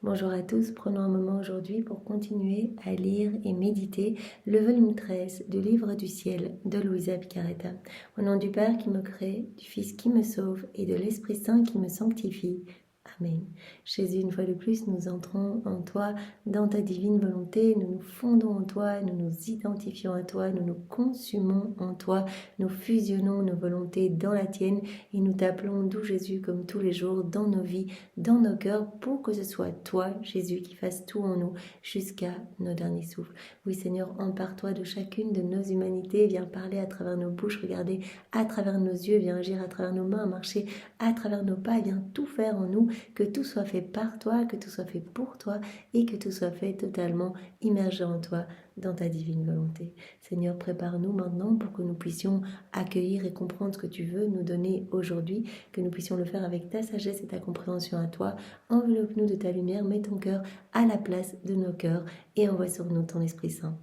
Bonjour à tous, prenons un moment aujourd'hui pour continuer à lire et méditer le volume 13 du Livre du Ciel de Luisa Piccarreta. Au nom du Père qui me crée, du Fils qui me sauve et de l'Esprit Saint qui me sanctifie. Amen. Jésus, une fois de plus, nous entrons en toi, dans ta divine volonté, nous nous fondons en toi, nous nous identifions à toi, nous nous consumons en toi, nous fusionnons nos volontés dans la tienne et nous t'appelons doux Jésus comme tous les jours dans nos vies, dans nos cœurs, pour que ce soit toi, Jésus, qui fasse tout en nous jusqu'à nos derniers souffles. Oui Seigneur, empare-toi de chacune de nos humanités, viens parler à travers nos bouches, regarder à travers nos yeux, viens agir à travers nos mains, marcher à travers nos pas, viens tout faire en nous, que tout soit fait par toi, que tout soit fait pour toi et que tout soit fait totalement immergé en toi, dans ta divine volonté. Seigneur, prépare-nous maintenant pour que nous puissions accueillir et comprendre ce que tu veux nous donner aujourd'hui, que nous puissions le faire avec ta sagesse et ta compréhension à toi. Enveloppe-nous de ta lumière, mets ton cœur à la place de nos cœurs et envoie sur nous ton Esprit Saint.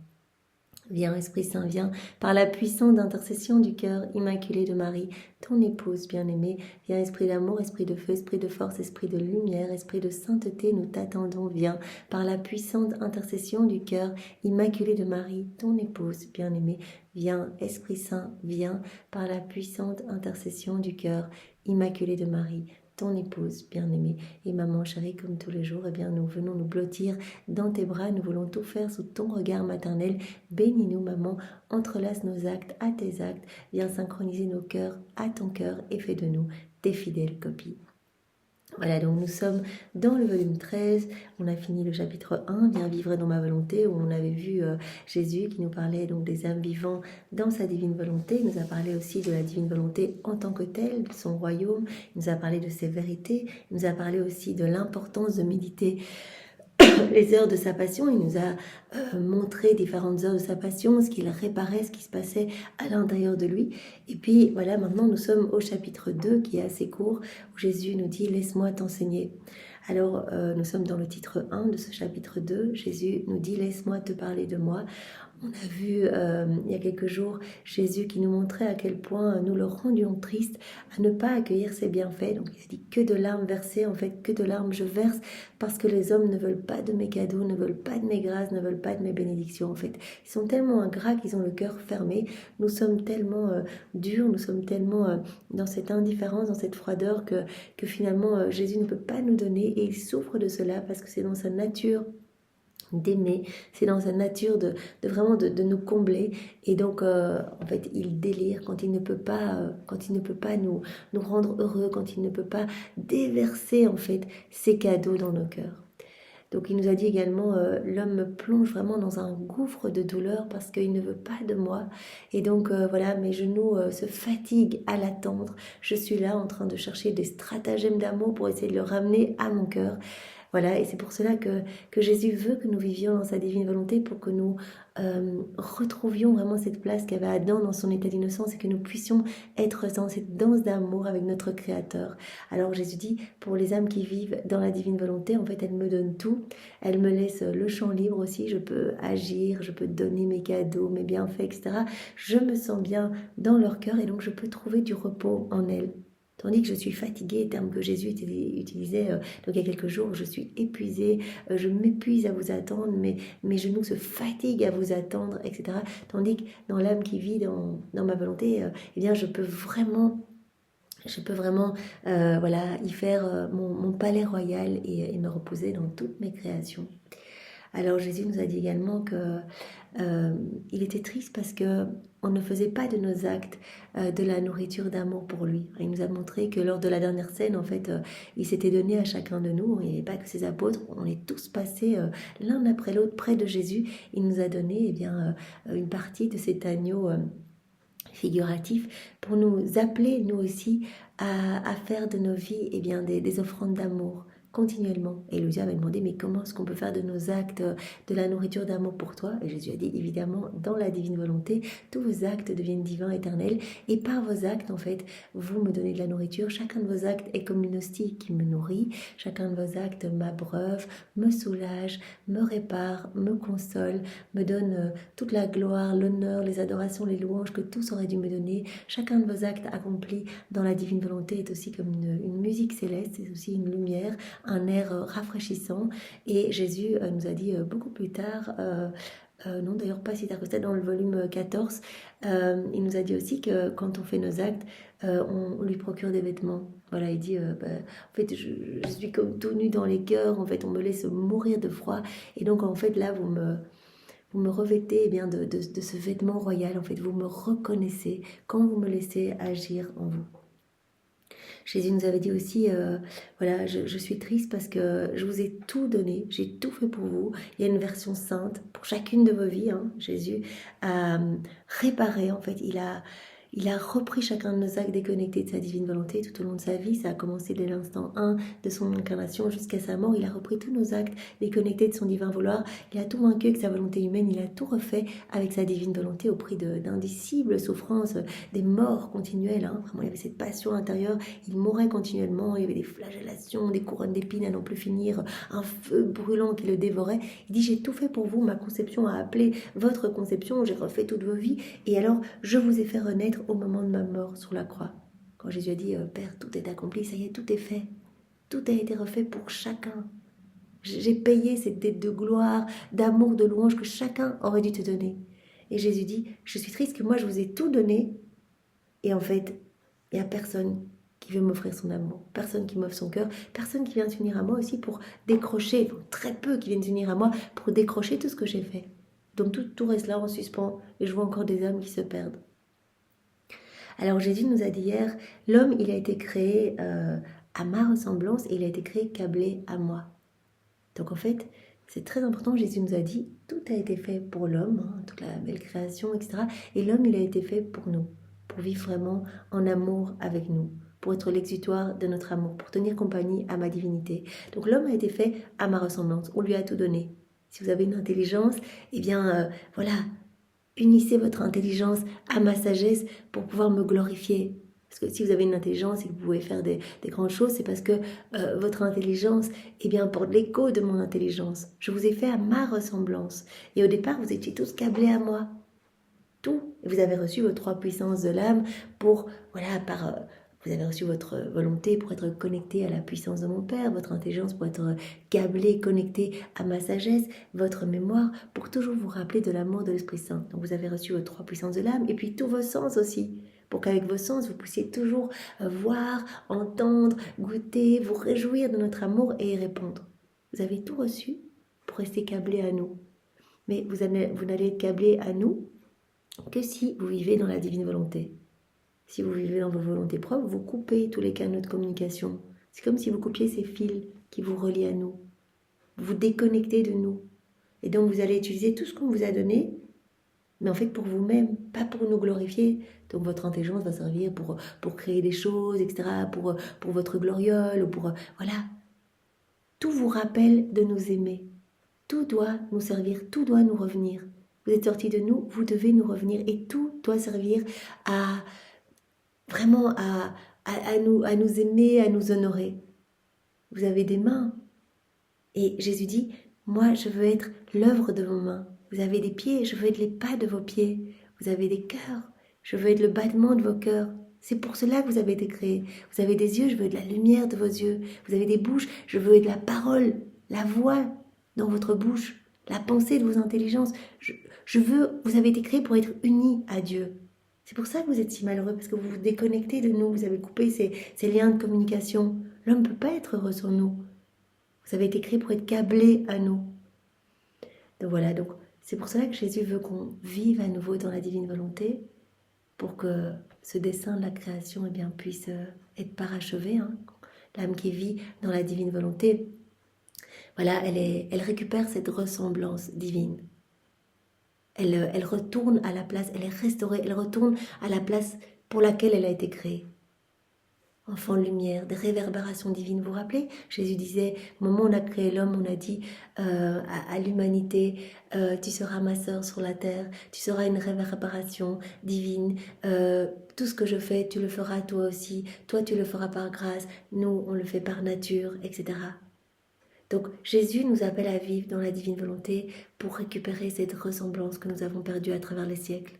Viens, Esprit Saint, viens, par la puissante intercession du cœur immaculé de Marie, ton épouse bien-aimée. Viens, Esprit d'amour, Esprit de feu, Esprit de force, Esprit de lumière, Esprit de sainteté, nous t'attendons. Viens, par la puissante intercession du cœur immaculé de Marie, ton épouse bien-aimée. Viens, Esprit Saint, viens, par la puissante intercession du cœur immaculé de Marie, ton épouse bien-aimée. Et maman chérie, comme tous les jours, eh bien, nous venons nous blottir dans tes bras, nous voulons tout faire sous ton regard maternel. Bénis-nous, maman, entrelace nos actes à tes actes, viens synchroniser nos cœurs à ton cœur et fais de nous tes fidèles copies. Voilà, donc nous sommes dans le volume 13, on a fini le chapitre 1, Viens vivre dans ma volonté, où on avait vu Jésus qui nous parlait donc des âmes vivants dans sa divine volonté. Il nous a parlé aussi de la divine volonté en tant que telle, de son royaume, il nous a parlé de ses vérités, il nous a parlé aussi de l'importance de méditer les heures de sa passion. Il nous a montré différentes heures de sa passion, ce qu'il réparait, ce qui se passait à l'intérieur de lui. Et puis voilà, maintenant nous sommes au chapitre 2 qui est assez court, où Jésus nous dit « Laisse-moi t'enseigner ». Alors nous sommes dans le titre 1 de ce chapitre 2. Jésus nous dit « Laisse-moi te parler de moi ». On a vu il y a quelques jours Jésus qui nous montrait à quel point nous le rendions triste à ne pas accueillir ses bienfaits. Donc il a dit que de larmes versées, en fait que de larmes je verse parce que les hommes ne veulent pas de mes cadeaux, ne veulent pas de mes grâces, ne veulent pas de mes bénédictions. En fait, ils sont tellement ingrats qu'ils ont le cœur fermé. Nous sommes tellement durs, nous sommes tellement dans cette indifférence, dans cette froideur que finalement Jésus ne peut pas nous donner et il souffre de cela parce que c'est dans sa nature d'aimer, c'est dans sa nature de vraiment de nous combler et donc en fait il délire quand il ne peut pas nous rendre heureux, quand il ne peut pas déverser en fait ses cadeaux dans nos cœurs. Donc il nous a dit également, l'homme me plonge vraiment dans un gouffre de douleur parce qu'il ne veut pas de moi. Et donc voilà, mes genoux se fatiguent à l'attendre. Je suis là en train de chercher des stratagèmes d'amour pour essayer de le ramener à mon cœur. Voilà, et c'est pour cela que Jésus veut que nous vivions dans sa divine volonté, pour que nous retrouvions vraiment cette place qu'avait Adam dans son état d'innocence et que nous puissions être dans cette danse d'amour avec notre Créateur. Alors Jésus dit, pour les âmes qui vivent dans la divine volonté, en fait, elle me donne tout. Elle me laisse le champ libre aussi, je peux agir, je peux donner mes cadeaux, mes bienfaits, etc. Je me sens bien dans leur cœur et donc je peux trouver du repos en elle. Tandis que je suis fatiguée, terme que Jésus utilisait donc il y a quelques jours, je suis épuisée, je m'épuise à vous attendre, mes genoux se fatiguent à vous attendre, etc. Tandis que dans l'âme qui vit dans ma volonté, eh bien je peux vraiment voilà, y faire mon palais royal et me reposer dans toutes mes créations. Alors Jésus nous a dit également que il était triste parce que on ne faisait pas de nos actes de la nourriture d'amour pour lui. Il nous a montré que lors de la dernière scène, en fait, il s'était donné à chacun de nous. Il n'y avait pas que ses apôtres, on est tous passés l'un après l'autre près de Jésus. Il nous a donné une partie de cet agneau figuratif pour nous appeler, nous aussi, à faire de nos vies des offrandes d'amour continuellement. Et Luisa m'a demandé, mais comment est-ce qu'on peut faire de nos actes de la nourriture d'amour pour toi? Et Jésus a dit, évidemment, dans la divine volonté, tous vos actes deviennent divins, éternels, et par vos actes, en fait, vous me donnez de la nourriture. Chacun de vos actes est comme une hostie qui me nourrit. Chacun de vos actes m'abreuve, me soulage, me répare, me console, me donne toute la gloire, l'honneur, les adorations, les louanges que tous auraient dû me donner. Chacun de vos actes accomplis dans la divine volonté est aussi comme une musique céleste, c'est aussi une lumière, un air rafraîchissant. Et Jésus nous a dit beaucoup plus tard, non d'ailleurs pas si tard que ça, dans le volume 14, il nous a dit aussi que quand on fait nos actes, on lui procure des vêtements. Voilà, il dit, en fait, je suis comme tout nu dans les cœurs, en fait, on me laisse mourir de froid. Et donc, en fait, là, vous me revêtez eh bien, de ce vêtement royal, en fait, vous me reconnaissez quand vous me laissez agir en vous. Jésus nous avait dit aussi, voilà, je suis triste parce que je vous ai tout donné, j'ai tout fait pour vous. Il y a une version sainte pour chacune de vos vies. Hein. Jésus a réparé, en fait, il a repris chacun de nos actes déconnectés de sa divine volonté tout au long de sa vie. Ça a commencé dès l'instant 1 de son incarnation jusqu'à sa mort. Il a repris tous nos actes déconnectés de son divin vouloir. Il a tout vaincu avec sa volonté humaine. Il a tout refait avec sa divine volonté au prix d'indicibles souffrances, des morts continuelles. Hein. Vraiment, il y avait cette passion intérieure. Il mourait continuellement. Il y avait des flagellations, des couronnes d'épines à n'en plus finir, un feu brûlant qui le dévorait. Il dit, j'ai tout fait pour vous. Ma conception a appelé votre conception. J'ai refait toutes vos vies. Et alors, je vous ai fait renaître au moment de ma mort sur la croix. Quand Jésus a dit, Père, tout est accompli, ça y est, tout est fait. Tout a été refait pour chacun. J'ai payé cette dette de gloire, d'amour, de louange que chacun aurait dû te donner. Et Jésus dit, je suis triste que moi je vous ai tout donné. Et en fait, il n'y a personne qui veut m'offrir son amour, personne qui m'offre son cœur, personne qui vient s'unir à moi aussi pour décrocher, enfin, très peu qui viennent s'unir à moi pour décrocher tout ce que j'ai fait. Donc tout reste là en suspens et je vois encore des âmes qui se perdent. Alors Jésus nous a dit hier, l'homme il a été créé à ma ressemblance et il a été créé câblé à moi. Donc en fait, c'est très important, Jésus nous a dit, tout a été fait pour l'homme, hein, toute la belle création, etc. Et l'homme il a été fait pour nous, pour vivre vraiment en amour avec nous, pour être l'exutoire de notre amour, pour tenir compagnie à ma divinité. Donc l'homme a été fait à ma ressemblance, on lui a tout donné. Si vous avez une intelligence, eh bien voilà, unissez votre intelligence à ma sagesse pour pouvoir me glorifier. Parce que si vous avez une intelligence et que vous pouvez faire des grandes choses, c'est parce que votre intelligence eh bien, porte l'écho de mon intelligence. Je vous ai fait à ma ressemblance. Et au départ, vous étiez tous câblés à moi. Tout. Et vous avez reçu vos 3 puissances de l'âme pour, voilà, vous avez reçu votre volonté pour être connecté à la puissance de mon Père, votre intelligence pour être câblé, connecté à ma sagesse, votre mémoire pour toujours vous rappeler de l'amour de l'Esprit Saint. Donc vous avez reçu vos 3 puissances de l'âme et puis tous vos sens aussi, pour qu'avec vos sens vous puissiez toujours voir, entendre, goûter, vous réjouir de notre amour et y répondre. Vous avez tout reçu pour rester câblé à nous. Mais vous n'allez être câblé à nous que si vous vivez dans la divine volonté. Si vous vivez dans vos volontés propres, vous coupez tous les canaux de communication. C'est comme si vous coupiez ces fils qui vous relient à nous. Vous vous déconnectez de nous. Et donc vous allez utiliser tout ce qu'on vous a donné, mais en fait pour vous-même, pas pour nous glorifier. Donc votre intelligence va servir pour créer des choses, etc., pour votre gloriole, ou pour... voilà. Tout vous rappelle de nous aimer. Tout doit nous servir, tout doit nous revenir. Vous êtes sortis de nous, vous devez nous revenir. Et tout doit servir à... vraiment à nous aimer, à nous honorer. Vous avez des mains. Et Jésus dit, moi je veux être l'œuvre de vos mains. Vous avez des pieds, je veux être les pas de vos pieds. Vous avez des cœurs, je veux être le battement de vos cœurs. C'est pour cela que vous avez été créés. Vous avez des yeux, je veux être la lumière de vos yeux. Vous avez des bouches, je veux être la parole, la voix dans votre bouche, la pensée de vos intelligences. Vous avez été créés pour être unis à Dieu. C'est pour ça que vous êtes si malheureux, parce que vous vous déconnectez de nous, vous avez coupé ces liens de communication. L'homme ne peut pas être heureux sans nous. Vous avez été créés pour être câblés à nous. Donc voilà, donc c'est pour cela que Jésus veut qu'on vive à nouveau dans la divine volonté, pour que ce dessein de la création eh bien, puisse être parachevé. Hein. L'âme qui vit dans la divine volonté, voilà, elle récupère cette ressemblance divine. Elle retourne à la place, elle est restaurée, elle retourne à la place pour laquelle elle a été créée. Enfant de lumière, des réverbérations divines. Vous vous rappelez, Jésus disait, au moment où on a créé l'homme, on a dit à l'humanité, tu seras ma sœur sur la terre, tu seras une réverbération divine, tout ce que je fais, tu le feras toi aussi, toi tu le feras par grâce, nous on le fait par nature, etc. Donc Jésus nous appelle à vivre dans la divine volonté pour récupérer cette ressemblance que nous avons perdue à travers les siècles,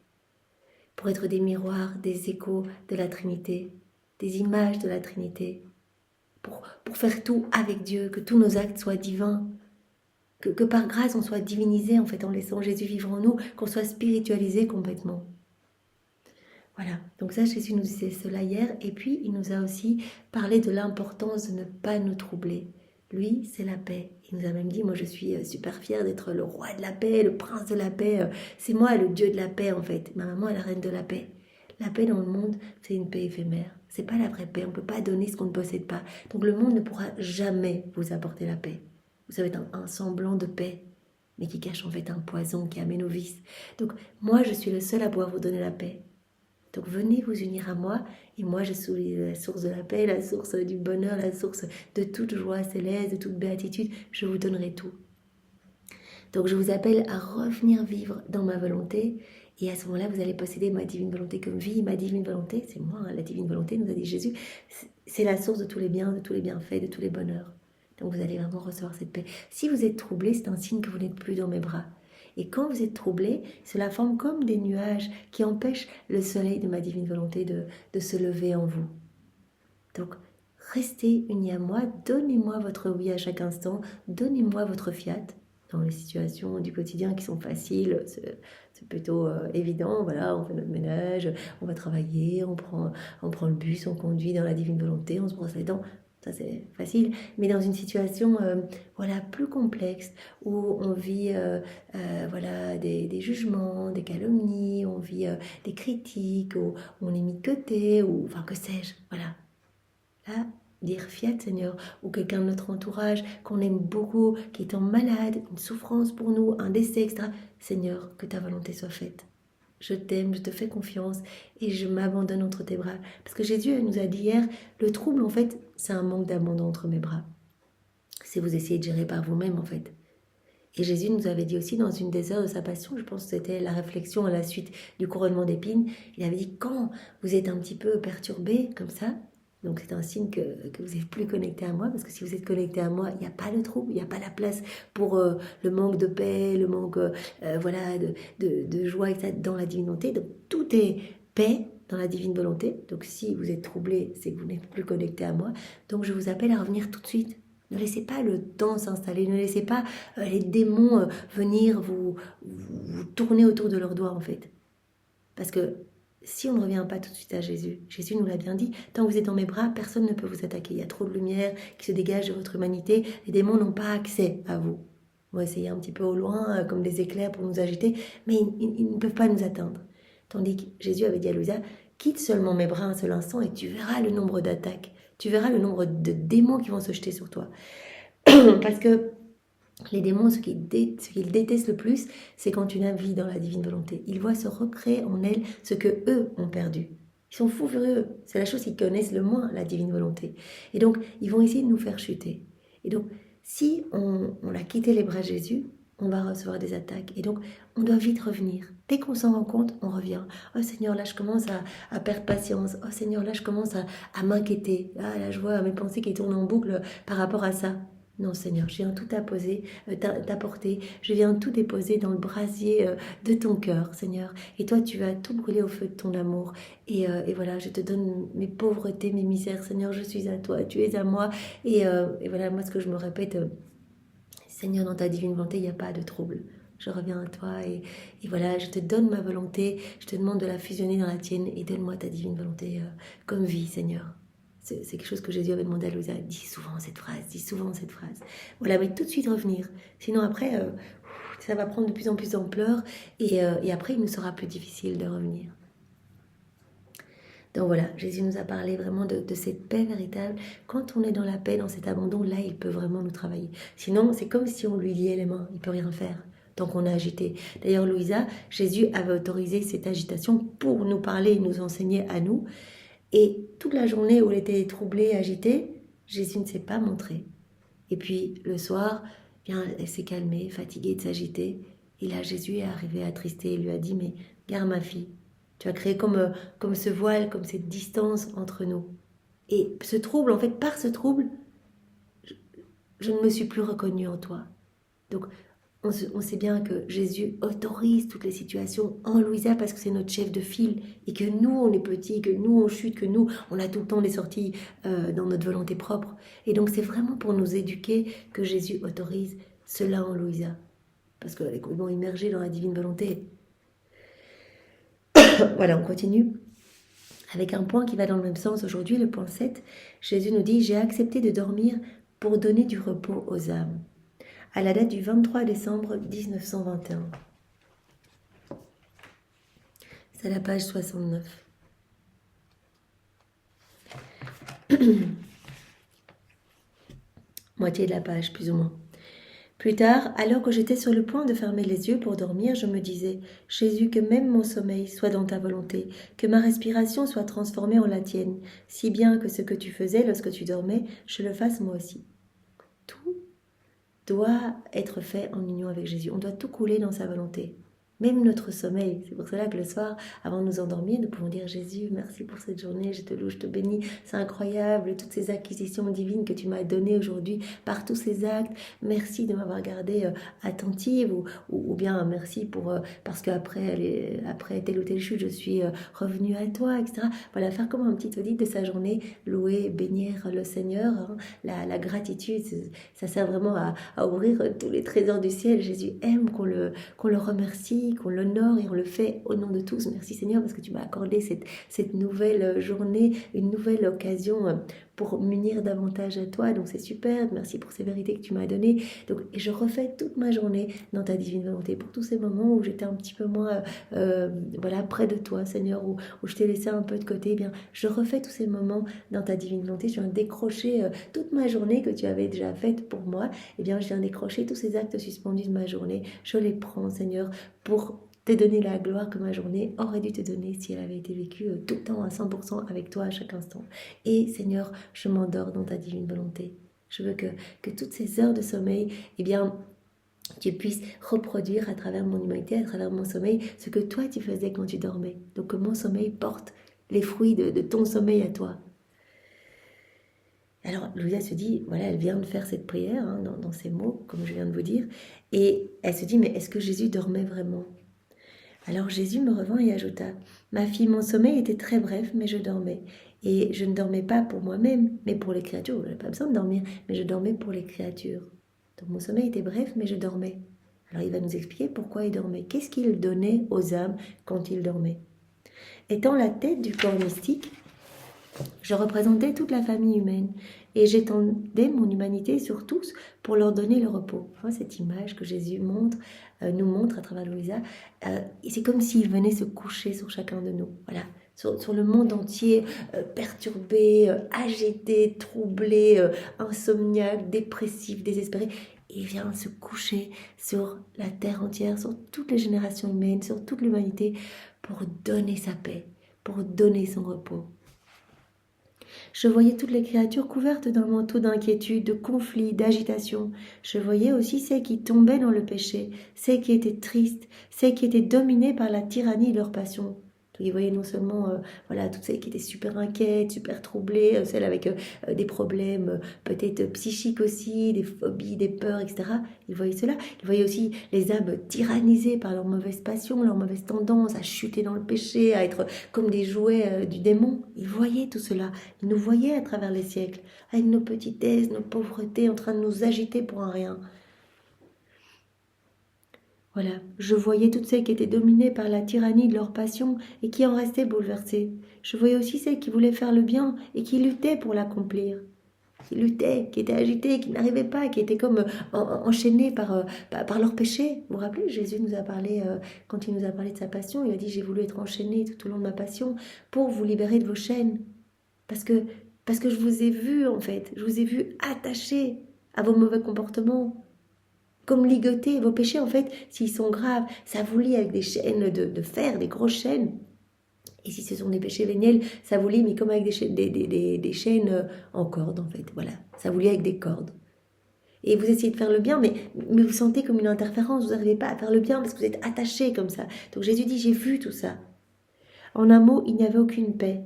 pour être des miroirs, des échos de la Trinité, des images de la Trinité, pour faire tout avec Dieu, que tous nos actes soient divins, que par grâce on soit divinisé en fait en laissant Jésus vivre en nous, qu'on soit spiritualisé complètement. Voilà, donc ça Jésus nous disait cela hier, et puis il nous a aussi parlé de l'importance de ne pas nous troubler. Lui, c'est la paix. Il nous a même dit, moi je suis super fière d'être le roi de la paix, le prince de la paix, c'est moi le Dieu de la paix en fait, ma maman est la reine de la paix. La paix dans le monde, c'est une paix éphémère, c'est pas la vraie paix, on ne peut pas donner ce qu'on ne possède pas. Donc le monde ne pourra jamais vous apporter la paix. Vous savez, un semblant de paix, mais qui cache en fait un poison qui amène au vice. Donc moi je suis le seul à pouvoir vous donner la paix. Donc venez vous unir à moi, et moi je suis la source de la paix, la source du bonheur, la source de toute joie céleste, de toute béatitude, je vous donnerai tout. Donc je vous appelle à revenir vivre dans ma volonté, et à ce moment-là vous allez posséder ma divine volonté comme vie. Ma divine volonté, c'est moi, la divine volonté, nous a dit Jésus, c'est la source de tous les biens, de tous les bienfaits, de tous les bonheurs. Donc vous allez vraiment recevoir cette paix. Si vous êtes troublé, c'est un signe que vous n'êtes plus dans mes bras. Et quand vous êtes troublé, cela forme comme des nuages qui empêchent le soleil de ma divine volonté de se lever en vous. Donc, restez unis à moi, donnez-moi votre oui à chaque instant, donnez-moi votre fiat dans les situations du quotidien qui sont faciles, c'est plutôt évident, voilà, on fait notre ménage, on va travailler, on prend le bus, on conduit dans la divine volonté, on se brosse les dents. Ça c'est facile, mais dans une situation voilà, plus complexe, où on vit voilà, des jugements, des calomnies, on vit des critiques, où on est mis de côté, ou enfin que sais-je, voilà. Là, dire fiat Seigneur, ou quelqu'un de notre entourage qu'on aime beaucoup, qui est en malade, une souffrance pour nous, un décès, etc. Seigneur, que ta volonté soit faite. Je t'aime, je te fais confiance et je m'abandonne entre tes bras. Parce que Jésus nous a dit hier, le trouble en fait, c'est un manque d'abandon entre mes bras. C'est vous essayez de gérer par vous-même en fait. Et Jésus nous avait dit aussi dans une des heures de sa passion, je pense que c'était la réflexion à la suite du couronnement d'épines, il avait dit quand vous êtes un petit peu perturbé comme ça, donc c'est un signe que vous n'êtes plus connecté à moi, parce que si vous êtes connecté à moi, il n'y a pas de trouble, il n'y a pas la place pour le manque de paix, le manque voilà, de joie et ça, dans la divinité. Donc tout est paix dans la divine volonté. Donc si vous êtes troublé, c'est que vous n'êtes plus connecté à moi. Donc je vous appelle à revenir tout de suite. Ne laissez pas le temps s'installer, ne laissez pas les démons venir vous tourner autour de leurs doigts en fait. Parce que si on ne revient pas tout de suite à Jésus, Jésus nous l'a bien dit, tant que vous êtes dans mes bras, personne ne peut vous attaquer. Il y a trop de lumière qui se dégage de votre humanité, les démons n'ont pas accès à vous. Ils vont essayer un petit peu au loin, comme des éclairs pour nous agiter, mais ils ne peuvent pas nous atteindre. Tandis que Jésus avait dit à Louisa, quitte seulement mes bras un seul instant et tu verras le nombre d'attaques, tu verras le nombre de démons qui vont se jeter sur toi. Parce que les démons, ce qu'ils détestent le plus, c'est quand tu naviges dans la divine volonté. Ils voient se recréer en elle ce que eux ont perdu. Ils sont fous furieux. C'est la chose qu'ils connaissent le moins, la divine volonté. Et donc, ils vont essayer de nous faire chuter. Et donc, si on a quitté les bras de Jésus, on va recevoir des attaques. Et donc, on doit vite revenir. Dès qu'on s'en rend compte, on revient. Oh Seigneur, là, je commence à perdre patience. Oh Seigneur, là, je commence à m'inquiéter. Ah, là, je vois mes pensées qui tournent en boucle par rapport à ça. Non Seigneur, je viens tout t'apporter, je viens tout déposer dans le brasier de ton cœur, Seigneur. Et toi, tu vas tout brûler au feu de ton amour. Et voilà, je te donne mes pauvretés, mes misères, Seigneur, je suis à toi, tu es à moi. Et voilà, moi, ce que je me répète, Seigneur, dans ta divine volonté, il n'y a pas de trouble. Je reviens à toi et voilà, je te donne ma volonté, je te demande de la fusionner dans la tienne et donne-moi ta divine volonté comme vie, Seigneur. C'est quelque chose que Jésus avait demandé à Louisa. Dis souvent cette phrase. Voilà, mais tout de suite revenir. Sinon après, ça va prendre de plus en plus d'ampleur et après, il nous sera plus difficile de revenir. Donc voilà, Jésus nous a parlé vraiment de cette paix véritable. Quand on est dans la paix, dans cet abandon, là, il peut vraiment nous travailler. Sinon, c'est comme si on lui liait les mains. Il ne peut rien faire tant qu'on est agité. D'ailleurs, Louisa, Jésus avait autorisé cette agitation pour nous parler et nous enseigner à nous. Et toute la journée où elle était troublée, agitée, Jésus ne s'est pas montré. Et puis le soir, bien, elle s'est calmée, fatiguée de s'agiter. Et là, Jésus est arrivé attristé et lui a dit, mais garde ma fille, tu as créé comme ce voile, comme cette distance entre nous. Et ce trouble, en fait, par ce trouble, je ne me suis plus reconnue en toi. Donc, on sait bien que Jésus autorise toutes les situations en Louisa parce que c'est notre chef de file et que nous, on est petits, que nous, on chute, que nous, on a tout le temps des sorties dans notre volonté propre. Et donc, c'est vraiment pour nous éduquer que Jésus autorise cela en Louisa. Parce qu'elle est complètement immergée dans la divine volonté. Voilà, on continue avec un point qui va dans le même sens aujourd'hui, le point 7. Jésus nous dit « J'ai accepté de dormir pour donner du repos aux âmes » à la date du 23 décembre 1921. C'est la page 69. Moitié de la page, plus ou moins. Plus tard, alors que j'étais sur le point de fermer les yeux pour dormir, je me disais « Jésus, que même mon sommeil soit dans ta volonté, que ma respiration soit transformée en la tienne, si bien que ce que tu faisais lorsque tu dormais, je le fasse moi aussi. » Tout doit être fait en union avec Jésus. On doit tout couler dans sa volonté. Même notre sommeil. C'est pour cela que le soir, avant de nous endormir, nous pouvons dire « Jésus, merci pour cette journée, je te loue, je te bénis. C'est incroyable, toutes ces acquisitions divines que tu m'as données aujourd'hui par tous ces actes. Merci de m'avoir gardée attentive ou bien merci pour parce qu'après après telle ou telle chute, je suis revenue à toi, etc. » Voilà, faire comme un petit audit de sa journée, louer, bénir le Seigneur. Hein. La gratitude, ça sert vraiment à ouvrir tous les trésors du ciel. Jésus aime qu'on le remercie, qu'on l'honore et on le fait au nom de tous. Merci Seigneur parce que tu m'as accordé cette nouvelle journée, une nouvelle occasion pour m'unir davantage à toi. Donc c'est super, merci pour ces vérités que tu m'as données. Donc, et je refais toute ma journée dans ta divine volonté pour tous ces moments où j'étais un petit peu moins voilà, près de toi Seigneur, où je t'ai laissé un peu de côté. Eh bien, je refais tous ces moments dans ta divine volonté. Je viens décrocher toute ma journée que tu avais déjà faite pour moi. Eh bien, je viens décrocher tous ces actes suspendus de ma journée. Je les prends Seigneur pour te donner la gloire que ma journée aurait dû te donner si elle avait été vécue tout le temps à 100% avec toi à chaque instant. Et Seigneur, je m'endors dans ta divine volonté. Je veux que toutes ces heures de sommeil, eh bien, tu puisses reproduire à travers mon humanité, à travers mon sommeil, ce que toi tu faisais quand tu dormais. Donc que mon sommeil porte les fruits de ton sommeil à toi. Alors Louisa se dit, voilà, elle vient de faire cette prière hein, dans ces mots, comme je viens de vous dire, et elle se dit, mais est-ce que Jésus dormait vraiment ? Alors Jésus me revint et ajouta, ma fille, mon sommeil était très bref, mais je dormais. Et je ne dormais pas pour moi-même, mais pour les créatures. Je n'avais pas besoin de dormir, mais je dormais pour les créatures. Donc mon sommeil était bref, mais je dormais. Alors il va nous expliquer pourquoi il dormait. Qu'est-ce qu'il donnait aux âmes quand il dormait ? Étant la tête du corps mystique, je représentais toute la famille humaine et j'étendais mon humanité sur tous pour leur donner le repos. Cette image que Jésus nous montre à travers Louisa, c'est comme s'il venait se coucher sur chacun de nous. Voilà. Sur le monde entier, perturbé, agité, troublé, insomniaque, dépressif, désespéré. Il vient se coucher sur la terre entière, sur toutes les générations humaines, sur toute l'humanité, pour donner sa paix, pour donner son repos. Je voyais toutes les créatures couvertes d'un manteau d'inquiétude, de conflit, d'agitation. Je voyais aussi celles qui tombaient dans le péché, celles qui étaient tristes, celles qui étaient dominées par la tyrannie de leur passion. Donc, il voyait non seulement voilà, toutes celles qui étaient super inquiètes, super troublées, celles avec des problèmes peut-être psychiques aussi, des phobies, des peurs, etc. Il voyait cela. Il voyait aussi les âmes tyrannisées par leurs mauvaises passions, leurs mauvaises tendances à chuter dans le péché, à être comme des jouets du démon. Il voyait tout cela. Il nous voyait à travers les siècles, avec nos petitesses, nos pauvretés, en train de nous agiter pour un rien. Voilà, je voyais toutes celles qui étaient dominées par la tyrannie de leur passion et qui en restaient bouleversées. Je voyais aussi celles qui voulaient faire le bien et qui luttaient pour l'accomplir. Qui luttaient, qui étaient agitées, qui n'arrivaient pas, qui étaient comme enchaînées par leur péché. Vous vous rappelez, Jésus nous a parlé, quand il nous a parlé de sa passion, il a dit « J'ai voulu être enchaîné tout au long de ma passion pour vous libérer de vos chaînes. » Parce que je vous ai vu en fait, je vous ai vu attachés à vos mauvais comportements. Comme ligoter vos péchés, en fait, s'ils sont graves, ça vous lie avec des chaînes de fer, des grosses chaînes. Et si ce sont des péchés véniels, ça vous lie, mais comme avec des chaînes en corde, en fait. Voilà, ça vous lie avec des cordes. Et vous essayez de faire le bien, mais vous sentez comme une interférence, vous n'arrivez pas à faire le bien parce que vous êtes attachés comme ça. Donc Jésus dit, j'ai vu tout ça. En un mot, il n'y avait aucune paix.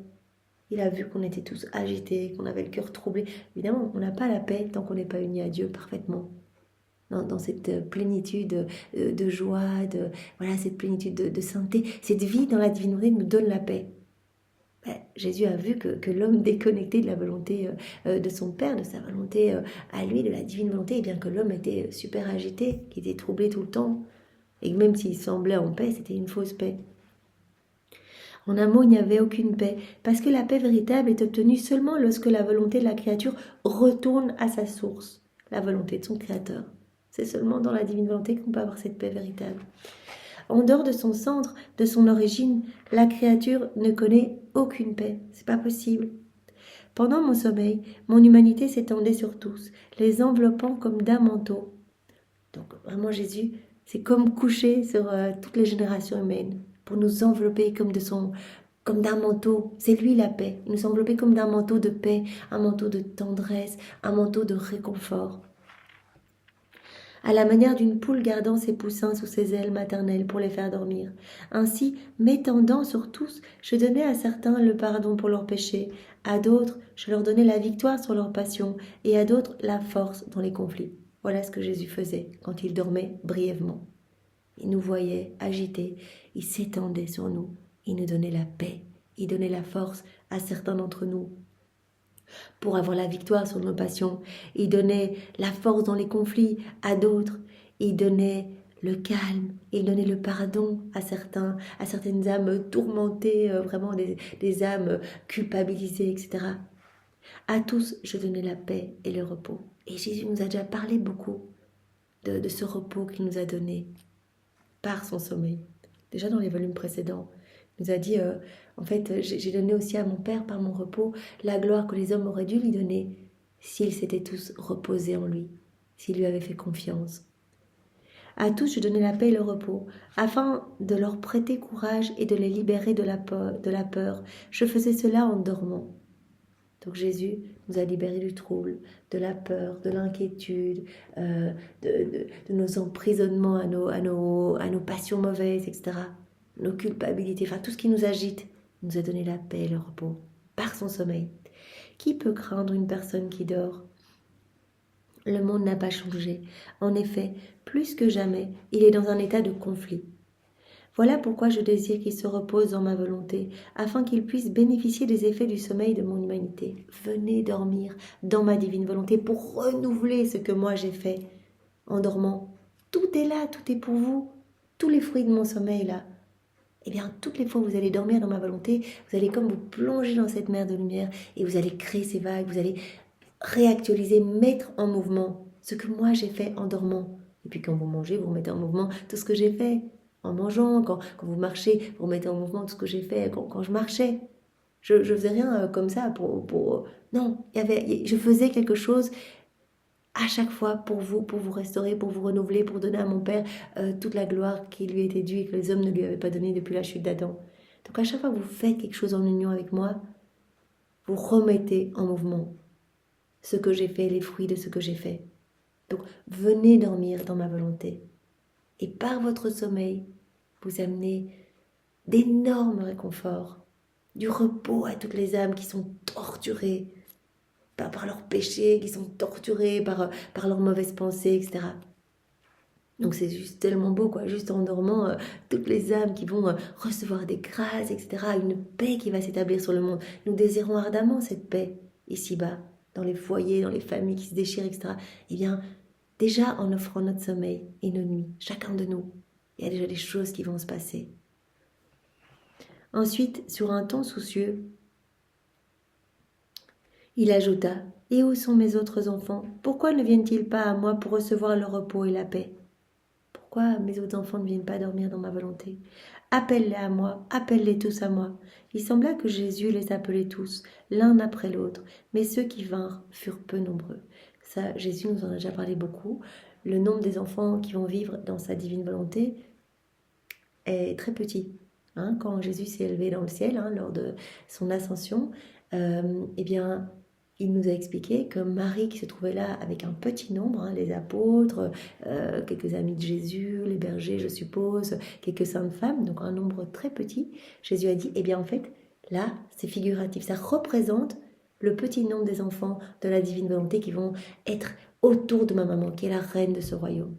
Il a vu qu'on était tous agités, qu'on avait le cœur troublé. Évidemment, on n'a pas la paix tant qu'on n'est pas unis à Dieu parfaitement. dans cette plénitude de joie, voilà, cette plénitude de sainteté. Cette vie dans la divine volonté nous donne la paix. Jésus a vu que l'homme déconnecté de la volonté de son Père, de sa volonté à lui, de la divine volonté, et bien que l'homme était super agité, qu'il était troublé tout le temps, et que même s'il semblait en paix, c'était une fausse paix. En un mot, il n'y avait aucune paix, parce que la paix véritable est obtenue seulement lorsque la volonté de la créature retourne à sa source, la volonté de son Créateur. C'est seulement dans la divine volonté qu'on peut avoir cette paix véritable. En dehors de son centre, de son origine, la créature ne connaît aucune paix. C'est pas possible. Pendant mon sommeil, mon humanité s'étendait sur tous, les enveloppant comme d'un manteau. Donc vraiment Jésus, c'est comme coucher sur toutes les générations humaines, pour nous envelopper comme d'un manteau. C'est lui la paix. Il nous enveloppait comme d'un manteau de paix, un manteau de tendresse, un manteau de réconfort. À la manière d'une poule gardant ses poussins sous ses ailes maternelles pour les faire dormir. Ainsi, m'étendant sur tous, je donnais à certains le pardon pour leurs péchés, à d'autres, je leur donnais la victoire sur leurs passions, et à d'autres, la force dans les conflits. Voilà ce que Jésus faisait quand il dormait brièvement. Il nous voyait agités, il s'étendait sur nous, il nous donnait la paix, il donnait la force à certains d'entre nous pour avoir la victoire sur nos passions. Il donnait la force dans les conflits à d'autres. Il donnait le calme, il donnait le pardon à certaines âmes tourmentées, vraiment des âmes culpabilisées, etc. À tous, je donnais la paix et le repos. Et Jésus nous a déjà parlé beaucoup de ce repos qu'il nous a donné par son sommeil. Déjà dans les volumes précédents, il nous a dit, en fait, j'ai donné aussi à mon Père par mon repos la gloire que les hommes auraient dû lui donner s'ils s'étaient tous reposés en lui, s'ils lui avaient fait confiance. À tous, je donnais la paix et le repos, afin de leur prêter courage et de les libérer de la peur. Je faisais cela en dormant. Donc Jésus nous a libérés du trouble, de la peur, de l'inquiétude, de nos emprisonnements à nos passions mauvaises, etc. Nos culpabilités, enfin tout ce qui nous agite, il nous a donné la paix et le repos par son sommeil. Qui peut craindre une personne qui dort ? Le monde n'a pas changé. En effet, plus que jamais, il est dans un état de conflit. Voilà pourquoi je désire qu'il se repose dans ma volonté, afin qu'il puisse bénéficier des effets du sommeil de mon humanité. Venez dormir dans ma divine volonté pour renouveler ce que moi j'ai fait en dormant. Tout est là, tout est pour vous. Tous les fruits de mon sommeil là. Eh bien, toutes les fois que vous allez dormir dans ma volonté, vous allez comme vous plonger dans cette mer de lumière et vous allez créer ces vagues, vous allez réactualiser, mettre en mouvement ce que moi j'ai fait en dormant. Et puis quand vous mangez, vous remettez en mouvement tout ce que j'ai fait en mangeant. Quand vous marchez, vous remettez en mouvement tout ce que j'ai fait quand je marchais. Je faisais rien comme ça Non, je faisais quelque chose à chaque fois pour vous restaurer, pour vous renouveler, pour donner à mon Père toute la gloire qui lui était due et que les hommes ne lui avaient pas donnée depuis la chute d'Adam. Donc à chaque fois que vous faites quelque chose en union avec moi, vous remettez en mouvement ce que j'ai fait, les fruits de ce que j'ai fait. Donc venez dormir dans ma volonté. Et par votre sommeil, vous amenez d'énormes réconforts, du repos à toutes les âmes qui sont torturées par leurs péchés, qui sont torturées par leurs mauvaises pensées, etc. Donc c'est juste tellement beau, quoi. Juste en dormant, toutes les âmes qui vont recevoir des grâces, etc. Une paix qui va s'établir sur le monde. Nous désirons ardemment cette paix ici-bas, dans les foyers, dans les familles qui se déchirent, etc. Eh bien, déjà en offrant notre sommeil et nos nuits, chacun de nous, il y a déjà des choses qui vont se passer. Ensuite, sur un ton soucieux, il ajouta « Et où sont mes autres enfants ? Pourquoi ne viennent-ils pas à moi pour recevoir le repos et la paix ? Pourquoi mes autres enfants ne viennent pas dormir dans ma volonté ? Appelle-les à moi, appelle-les tous à moi. » Il sembla que Jésus les appelait tous, l'un après l'autre, mais ceux qui vinrent furent peu nombreux. Ça, Jésus nous en a déjà parlé beaucoup. Le nombre des enfants qui vont vivre dans sa divine volonté est très petit. Quand Jésus s'est élevé dans le ciel, lors de son ascension, eh bien, il nous a expliqué que Marie qui se trouvait là avec un petit nombre, les apôtres, quelques amis de Jésus, les bergers je suppose, quelques saintes femmes, donc un nombre très petit, Jésus a dit, eh bien en fait, là c'est figuratif, ça représente le petit nombre des enfants de la divine volonté qui vont être autour de ma maman, qui est la reine de ce royaume.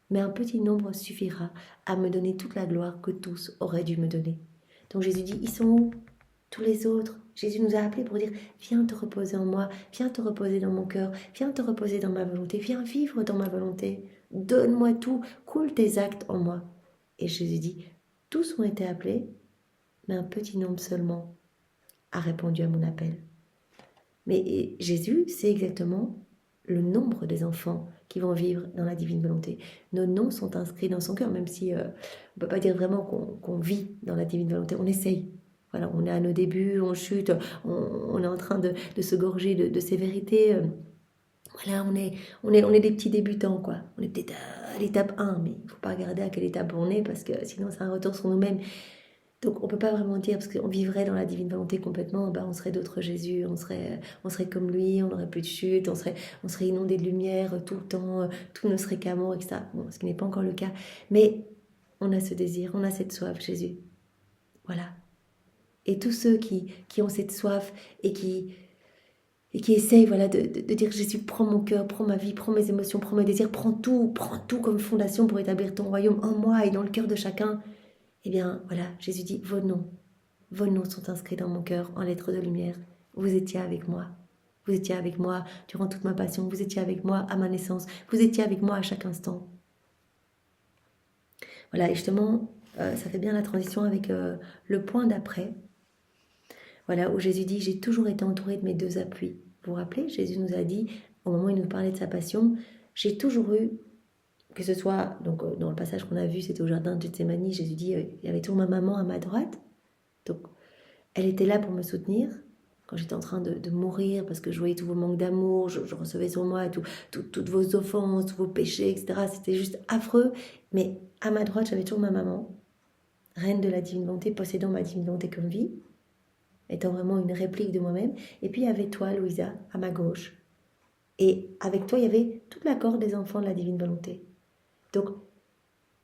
Mais un petit nombre suffira à me donner toute la gloire que tous auraient dû me donner. Donc Jésus dit, ils sont où tous les autres? Jésus nous a appelés pour dire, viens te reposer en moi, viens te reposer dans mon cœur, viens te reposer dans ma volonté, viens vivre dans ma volonté, donne-moi tout, coule tes actes en moi. Et Jésus dit, tous ont été appelés, mais un petit nombre seulement a répondu à mon appel. Mais Jésus sait exactement le nombre des enfants qui vont vivre dans la divine volonté. Nos noms sont inscrits dans son cœur, même si on ne peut pas dire vraiment qu'on vit dans la divine volonté. On essaye. Voilà, on est à nos débuts, on chute, on est en train de se gorger de ces vérités. Voilà, on est des petits débutants, quoi. On est peut-être à l'étape 1, mais il ne faut pas regarder à quelle étape on est, parce que sinon c'est un retour sur nous-mêmes. Donc on ne peut pas vraiment dire, parce qu'on vivrait dans la divine volonté complètement, on serait d'autres Jésus, on serait comme lui, on n'aurait plus de chute, on serait inondé de lumière tout le temps, tout ne serait qu'amour, etc. Bon, ce qui n'est pas encore le cas. Mais on a ce désir, on a cette soif, Jésus. Voilà. Et tous ceux qui ont cette soif et qui essayent, voilà, de dire, Jésus, prends mon cœur, prends ma vie, prends mes émotions, prends mes désirs, prends tout comme fondation pour établir ton royaume en moi et dans le cœur de chacun. Eh bien, voilà, Jésus dit, vos noms sont inscrits dans mon cœur en lettres de lumière. Vous étiez avec moi. Vous étiez avec moi durant toute ma passion. Vous étiez avec moi à ma naissance. Vous étiez avec moi à chaque instant. Voilà, et justement, ça fait bien la transition avec le point d'après. Voilà, où Jésus dit, j'ai toujours été entouré de mes deux appuis. Vous vous rappelez, Jésus nous a dit, au moment où il nous parlait de sa passion, j'ai toujours eu, que ce soit, donc dans le passage qu'on a vu, c'était au jardin de Gethsémani, Jésus dit, il y avait toujours ma maman à ma droite. Donc, elle était là pour me soutenir quand j'étais en train de mourir, parce que je voyais tous vos manques d'amour, je recevais sur moi toutes vos offenses, tous vos péchés, etc. C'était juste affreux. Mais à ma droite, j'avais toujours ma maman, reine de la divine volonté, possédant ma divine volonté comme vie, étant vraiment une réplique de moi-même. Et puis il y avait toi, Louisa, à ma gauche. Et avec toi, il y avait toute la corde des enfants de la divine volonté. Donc,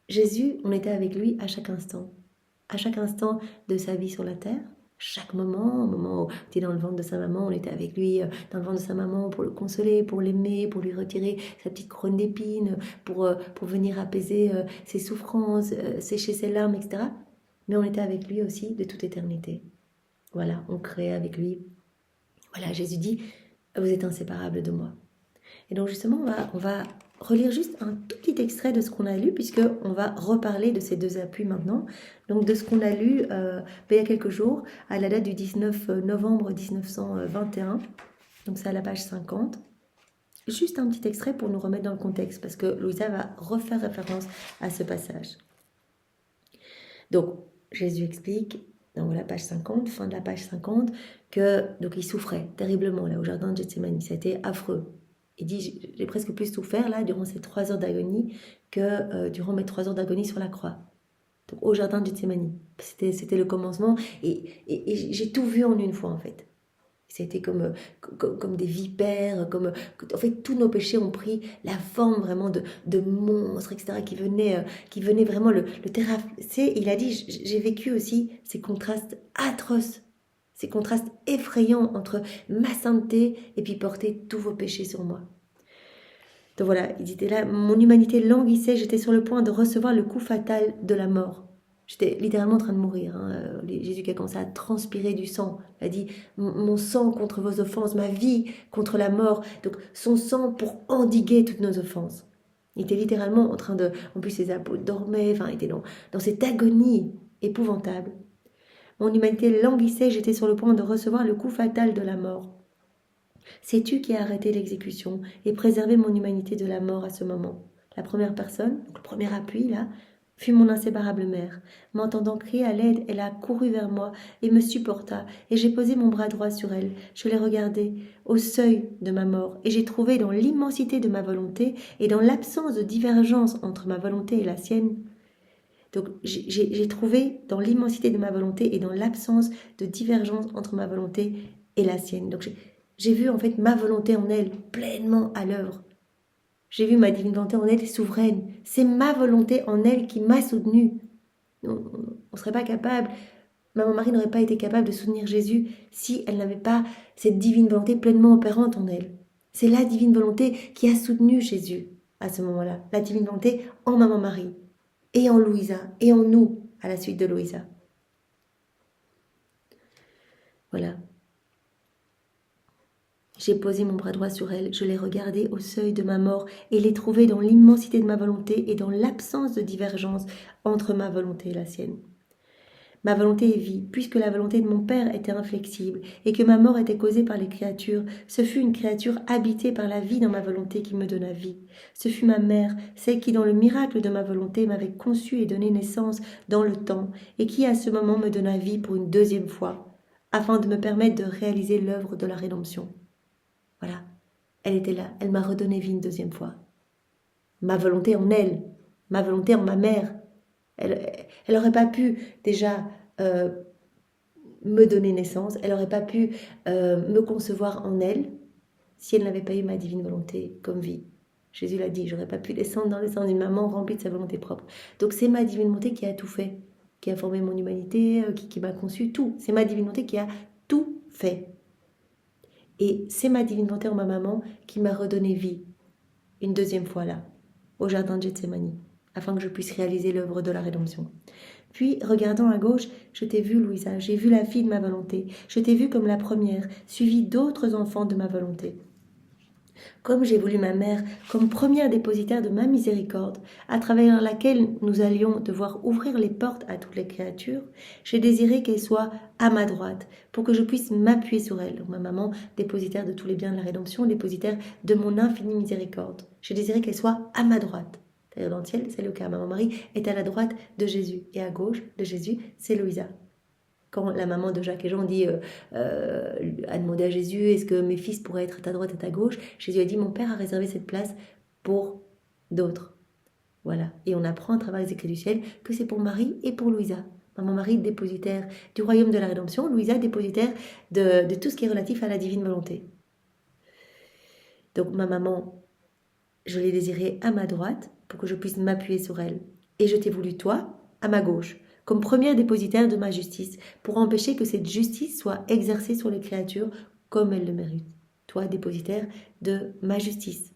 Jésus, on était avec lui à chaque instant de sa vie sur la terre. Chaque moment, au moment où il était dans le ventre de sa maman, on était avec lui dans le ventre de sa maman pour le consoler, pour l'aimer, pour lui retirer sa petite couronne d'épines, pour venir apaiser ses souffrances, sécher ses larmes, etc. Mais on était avec lui aussi de toute éternité. Voilà, on créait avec lui. Voilà, Jésus dit, vous êtes inséparables de moi. Et donc justement, on va relire juste un tout petit extrait de ce qu'on a lu, puisqu'on va reparler de ces deux appuis maintenant. Donc de ce qu'on a lu il y a quelques jours, à la date du 19 novembre 1921. Donc c'est à la page 50. Juste un petit extrait pour nous remettre dans le contexte, parce que Louisa va refaire référence à ce passage. Donc Jésus explique, dans la page 50, fin de la page 50, que donc il souffrait terriblement là au jardin de Gethsémani. C'était affreux. Il dit, j'ai presque plus souffert là durant ces 3 heures d'agonie que durant mes 3 heures d'agonie sur la croix. Donc au jardin de Gethsémani. C'était le commencement et j'ai tout vu en une fois en fait. C'était comme des vipères, en fait tous nos péchés ont pris la forme vraiment de monstres, etc. qui venaient vraiment le terrasser. Il a dit, j'ai vécu aussi ces contrastes atroces. Ces contrastes effrayants entre ma sainteté et puis porter tous vos péchés sur moi. Donc voilà, il était là, mon humanité languissait, j'étais sur le point de recevoir le coup fatal de la mort. J'étais littéralement en train de mourir. Jésus qui a commencé à transpirer du sang. Il a dit, mon sang contre vos offenses, ma vie contre la mort. Donc son sang pour endiguer toutes nos offenses. Il était littéralement en train de... En plus ses apôtres dormaient, enfin il était dans cette agonie épouvantable. Mon humanité languissait, j'étais sur le point de recevoir le coup fatal de la mort. C'est-tu qui as arrêté l'exécution et préservé mon humanité de la mort à ce moment? La première personne, donc le premier appui là, fut mon inséparable mère. M'entendant crier à l'aide, elle a couru vers moi et me supporta, et j'ai posé mon bras droit sur elle. Je l'ai regardée au seuil de ma mort, et j'ai trouvé dans l'immensité de ma volonté et dans l'absence de divergence entre ma volonté et la sienne. Donc j'ai trouvé dans l'immensité de ma volonté et dans l'absence de divergence entre ma volonté et la sienne. Donc j'ai vu en fait ma volonté en elle pleinement à l'œuvre. J'ai vu ma divine volonté en elle souveraine. C'est ma volonté en elle qui m'a soutenue. On ne serait pas capable, Maman Marie n'aurait pas été capable de soutenir Jésus si elle n'avait pas cette divine volonté pleinement opérante en elle. C'est la divine volonté qui a soutenu Jésus à ce moment-là. La divine volonté en Maman Marie, et en Louisa, et en nous, à la suite de Louisa. Voilà. J'ai posé mon bras droit sur elle, je l'ai regardée au seuil de ma mort et l'ai trouvée dans l'immensité de ma volonté et dans l'absence de divergence entre ma volonté et la sienne. Ma volonté est vie, puisque la volonté de mon Père était inflexible et que ma mort était causée par les créatures. Ce fut une créature habitée par la vie dans ma volonté qui me donna vie. Ce fut ma mère, celle qui dans le miracle de ma volonté m'avait conçu et donné naissance dans le temps et qui à ce moment me donna vie pour une deuxième fois, afin de me permettre de réaliser l'œuvre de la rédemption. Voilà, elle était là, elle m'a redonné vie une deuxième fois. Ma volonté en elle, ma volonté en ma mère. Elle n'aurait pas pu déjà me donner naissance, elle n'aurait pas pu me concevoir en elle si elle n'avait pas eu ma divine volonté comme vie. Jésus l'a dit, j'aurais pas pu descendre dans le sein d'une maman remplie de sa volonté propre. Donc c'est ma divine volonté qui a tout fait, qui a formé mon humanité, qui m'a conçu, tout. C'est ma divine volonté qui a tout fait. Et c'est ma divine volonté en ma maman qui m'a redonné vie, une deuxième fois là, au jardin de Gethsémani, afin que je puisse réaliser l'œuvre de la rédemption. Puis, regardant à gauche, je t'ai vue, Louisa, j'ai vu la fille de ma volonté. Je t'ai vue comme la première, suivie d'autres enfants de ma volonté. Comme j'ai voulu ma mère comme première dépositaire de ma miséricorde, à travers laquelle nous allions devoir ouvrir les portes à toutes les créatures, j'ai désiré qu'elle soit à ma droite, pour que je puisse m'appuyer sur elle. Donc, ma maman, dépositaire de tous les biens de la rédemption, dépositaire de mon infinie miséricorde. J'ai désiré qu'elle soit à ma droite. C'est-à-dire dans le ciel, c'est le cas. Maman Marie est à la droite de Jésus, et à gauche de Jésus, c'est Louisa. Quand la maman de Jacques et Jean a demandé à Jésus, est-ce que mes fils pourraient être à ta droite et à ta gauche, Jésus a dit, mon Père a réservé cette place pour d'autres. Voilà. Et on apprend à travers les écrits du ciel que c'est pour Marie et pour Louisa. Maman Marie, dépositaire du royaume de la rédemption, Louisa, dépositaire de tout ce qui est relatif à la divine volonté. Donc ma maman, je l'ai désirée à ma droite pour que je puisse m'appuyer sur elle. Et je t'ai voulu, toi, à ma gauche, comme première dépositaire de ma justice, pour empêcher que cette justice soit exercée sur les créatures comme elles le méritent. Toi, dépositaire de ma justice.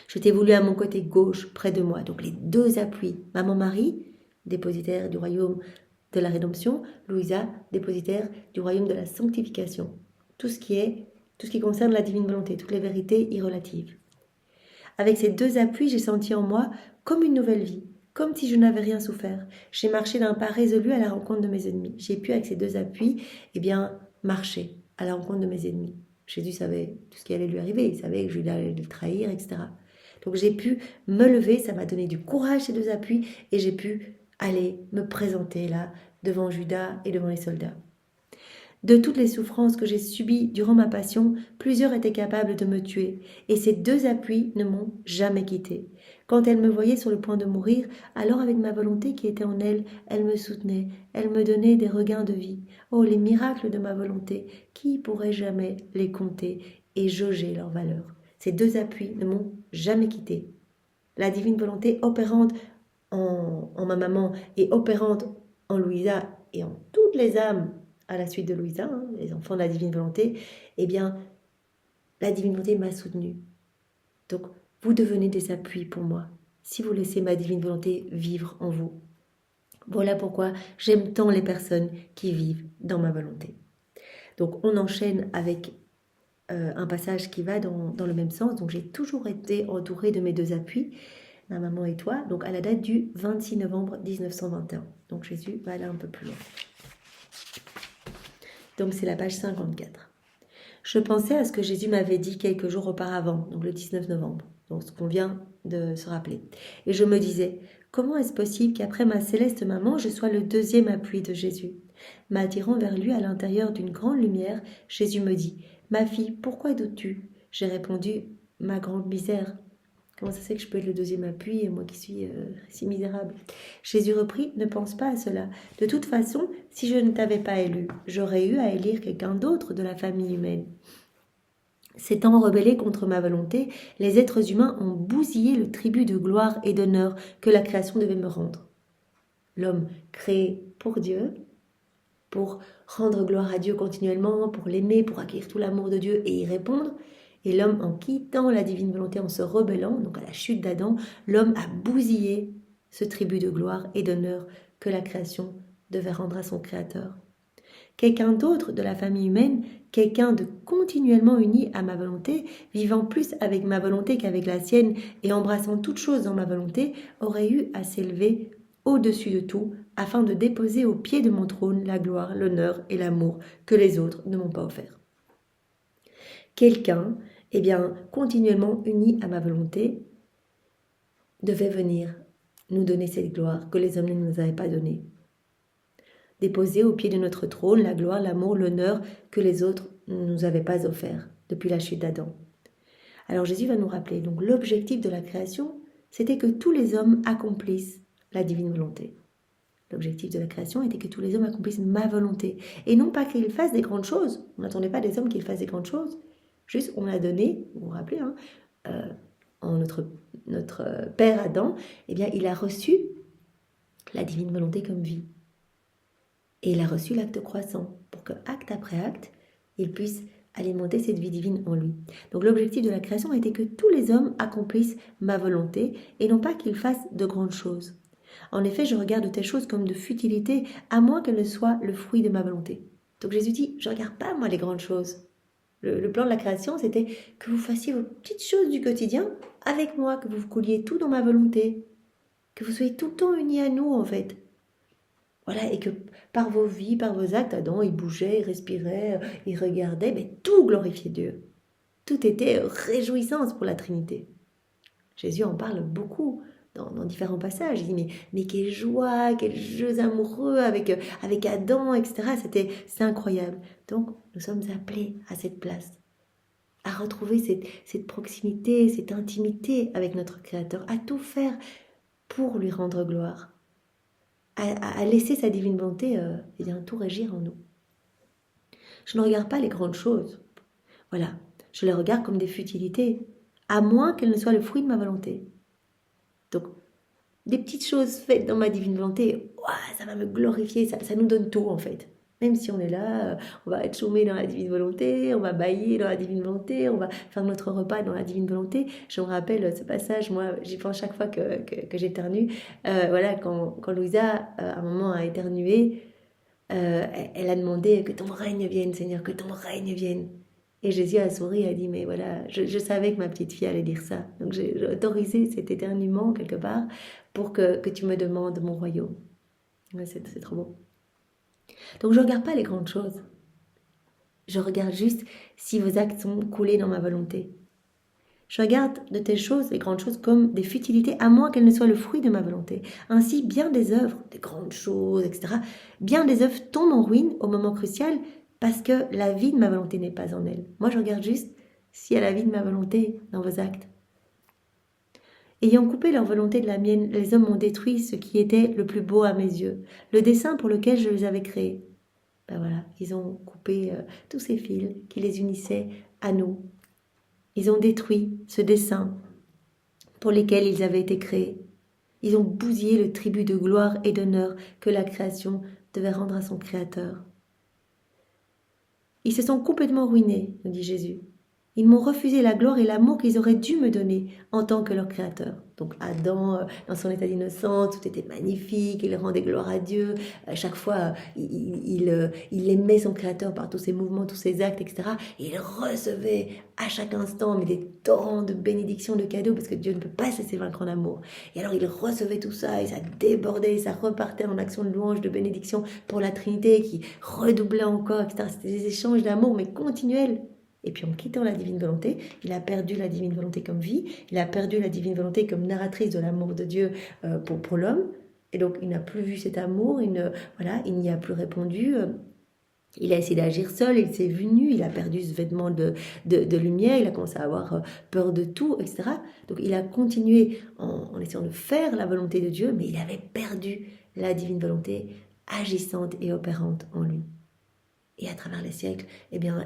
Je t'ai voulu à mon côté gauche, près de moi. Donc les deux appuis. Maman Marie, dépositaire du royaume de la rédemption. Louisa, dépositaire du royaume de la sanctification. Tout ce qui concerne la divine volonté, toutes les vérités irrelatives. Avec ces deux appuis, j'ai senti en moi comme une nouvelle vie, comme si je n'avais rien souffert. J'ai marché d'un pas résolu à la rencontre de mes ennemis. J'ai pu, avec ces deux appuis, marcher à la rencontre de mes ennemis. Jésus savait tout ce qui allait lui arriver, il savait que je allais le trahir, etc. Donc j'ai pu me lever, ça m'a donné du courage ces deux appuis, et j'ai pu aller me présenter là, devant Judas et devant les soldats. De toutes les souffrances que j'ai subies durant ma passion, plusieurs étaient capables de me tuer, et ces deux appuis ne m'ont jamais quitté. Quand elle me voyait sur le point de mourir, alors avec ma volonté qui était en elle, elle me soutenait, elle me donnait des regains de vie. Oh, les miracles de ma volonté, qui pourrait jamais les compter et jauger leur valeur? Ces deux appuis ne m'ont jamais quitté. La divine volonté opérante en ma maman et opérante en Louisa et en toutes les âmes à la suite de Louisa, les enfants de la divine volonté, la divine volonté m'a soutenue. Donc, vous devenez des appuis pour moi, si vous laissez ma divine volonté vivre en vous. Voilà pourquoi j'aime tant les personnes qui vivent dans ma volonté. Donc, on enchaîne avec un passage qui va dans le même sens. Donc, j'ai toujours été entourée de mes deux appuis, ma maman et toi, donc à la date du 26 novembre 1921. Donc, Jésus va aller un peu plus loin. Donc c'est la page 54. Je pensais à ce que Jésus m'avait dit quelques jours auparavant, donc le 19 novembre, donc ce qu'on vient de se rappeler. Et je me disais, comment est-ce possible qu'après ma céleste maman, je sois le deuxième appui de Jésus? M'attirant vers lui à l'intérieur d'une grande lumière, Jésus me dit, ma fille, pourquoi doutes-tu? J'ai répondu, ma grande misère. Comment ça se fait que je peux être le deuxième appui et moi qui suis si misérable? Jésus reprit, ne pense pas à cela. De toute façon, si je ne t'avais pas élu, j'aurais eu à élire quelqu'un d'autre de la famille humaine. S'étant rebellés contre ma volonté, les êtres humains ont bousillé le tribut de gloire et d'honneur que la création devait me rendre. L'homme créé pour Dieu, pour rendre gloire à Dieu continuellement, pour l'aimer, pour acquérir tout l'amour de Dieu et y répondre, Et l'homme, en quittant la divine volonté, en se rebellant, donc à la chute d'Adam, l'homme a bousillé ce tribut de gloire et d'honneur que la création devait rendre à son Créateur. Quelqu'un d'autre de la famille humaine, quelqu'un de continuellement uni à ma volonté, vivant plus avec ma volonté qu'avec la sienne et embrassant toute chose dans ma volonté, aurait eu à s'élever au-dessus de tout afin de déposer au pied de mon trône la gloire, l'honneur et l'amour que les autres ne m'ont pas offert. Quelqu'un, continuellement uni à ma volonté, devait venir nous donner cette gloire que les hommes ne nous avaient pas donnée. Déposer au pied de notre trône la gloire, l'amour, l'honneur que les autres ne nous avaient pas offert depuis la chute d'Adam. Alors Jésus va nous rappeler, donc l'objectif de la création, c'était que tous les hommes accomplissent la divine volonté. L'objectif de la création était que tous les hommes accomplissent ma volonté. Et non pas qu'ils fassent des grandes choses. On n'attendait pas des hommes qu'ils fassent des grandes choses. Juste, on a donné, vous vous rappelez, en notre père Adam, il a reçu la divine volonté comme vie. Et il a reçu l'acte croissant pour que, acte après acte, il puisse alimenter cette vie divine en lui. Donc l'objectif de la création était que tous les hommes accomplissent ma volonté et non pas qu'ils fassent de grandes choses. En effet, je regarde de telles choses comme de futilité, à moins qu'elles ne soient le fruit de ma volonté. Donc Jésus dit, je ne regarde pas moi les grandes choses. Le plan de la création, c'était que vous fassiez vos petites choses du quotidien avec moi, que vous couliez tout dans ma volonté, que vous soyez tout le temps unis à nous en fait. Voilà, et que par vos vies, par vos actes, Adam, il bougeait, il respirait, il regardait, mais tout glorifiait Dieu. Tout était réjouissance pour la Trinité. Jésus en parle beaucoup dans différents passages. Il dit, mais quelle joie, quels jeux amoureux avec Adam, etc. C'est incroyable. Donc, nous sommes appelés à cette place, à retrouver cette proximité, cette intimité avec notre Créateur, à tout faire pour lui rendre gloire. À laisser sa divine volonté tout régir en nous. Je ne regarde pas les grandes choses. Voilà, je les regarde comme des futilités, à moins qu'elles ne soient le fruit de ma volonté. Donc, des petites choses faites dans ma divine volonté, ça va me glorifier, ça nous donne tout en fait. Même si on est là, on va être chômé dans la divine volonté, on va bailler dans la divine volonté, on va faire notre repas dans la divine volonté. Je me rappelle ce passage, moi j'y pense chaque fois que j'éternue. Quand Louisa, à un moment, a éternué, elle a demandé que ton règne vienne, Seigneur, que ton règne vienne. Et Jésus a souri et a dit, mais voilà, je savais que ma petite fille allait dire ça. Donc j'ai autorisé cet éternuement quelque part pour que tu me demandes mon royaume. Ouais, c'est trop beau. Donc je ne regarde pas les grandes choses. Je regarde juste si vos actes sont coulés dans ma volonté. Je regarde de telles choses, les grandes choses, comme des futilités, à moins qu'elles ne soient le fruit de ma volonté. Ainsi, bien des œuvres, des grandes choses, etc., bien des œuvres tombent en ruine au moment crucial parce que la vie de ma volonté n'est pas en elles. Moi, je regarde juste s'il y a la vie de ma volonté dans vos actes. Ayant coupé leur volonté de la mienne, les hommes ont détruit ce qui était le plus beau à mes yeux, le dessein pour lequel je les avais créés. Voilà, ils ont coupé tous ces fils qui les unissaient à nous. Ils ont détruit ce dessein pour lesquels ils avaient été créés. Ils ont bousillé le tribut de gloire et d'honneur que la création devait rendre à son Créateur. Ils se sont complètement ruinés, nous dit Jésus. Ils m'ont refusé la gloire et l'amour qu'ils auraient dû me donner en tant que leur créateur. Donc Adam, dans son état d'innocence, tout était magnifique, il rendait gloire à Dieu. À chaque fois, il aimait son créateur par tous ses mouvements, tous ses actes, etc. Et il recevait à chaque instant des torrents de bénédictions, de cadeaux, parce que Dieu ne peut pas se laisser vaincre en amour. Et alors il recevait tout ça, et ça débordait, et ça repartait en action de louange, de bénédiction pour la Trinité, qui redoublait encore, etc. C'était des échanges d'amour, mais continuels. Et puis en quittant la divine volonté, il a perdu la divine volonté comme vie, il a perdu la divine volonté comme narratrice de l'amour de Dieu pour l'homme. Et donc il n'a plus vu cet amour, il n'y a plus répondu. Il a essayé d'agir seul, il s'est vu nu, il a perdu ce vêtement de lumière, il a commencé à avoir peur de tout, etc. Donc il a continué en essayant de faire la volonté de Dieu, mais il avait perdu la divine volonté agissante et opérante en lui. Et à travers les siècles,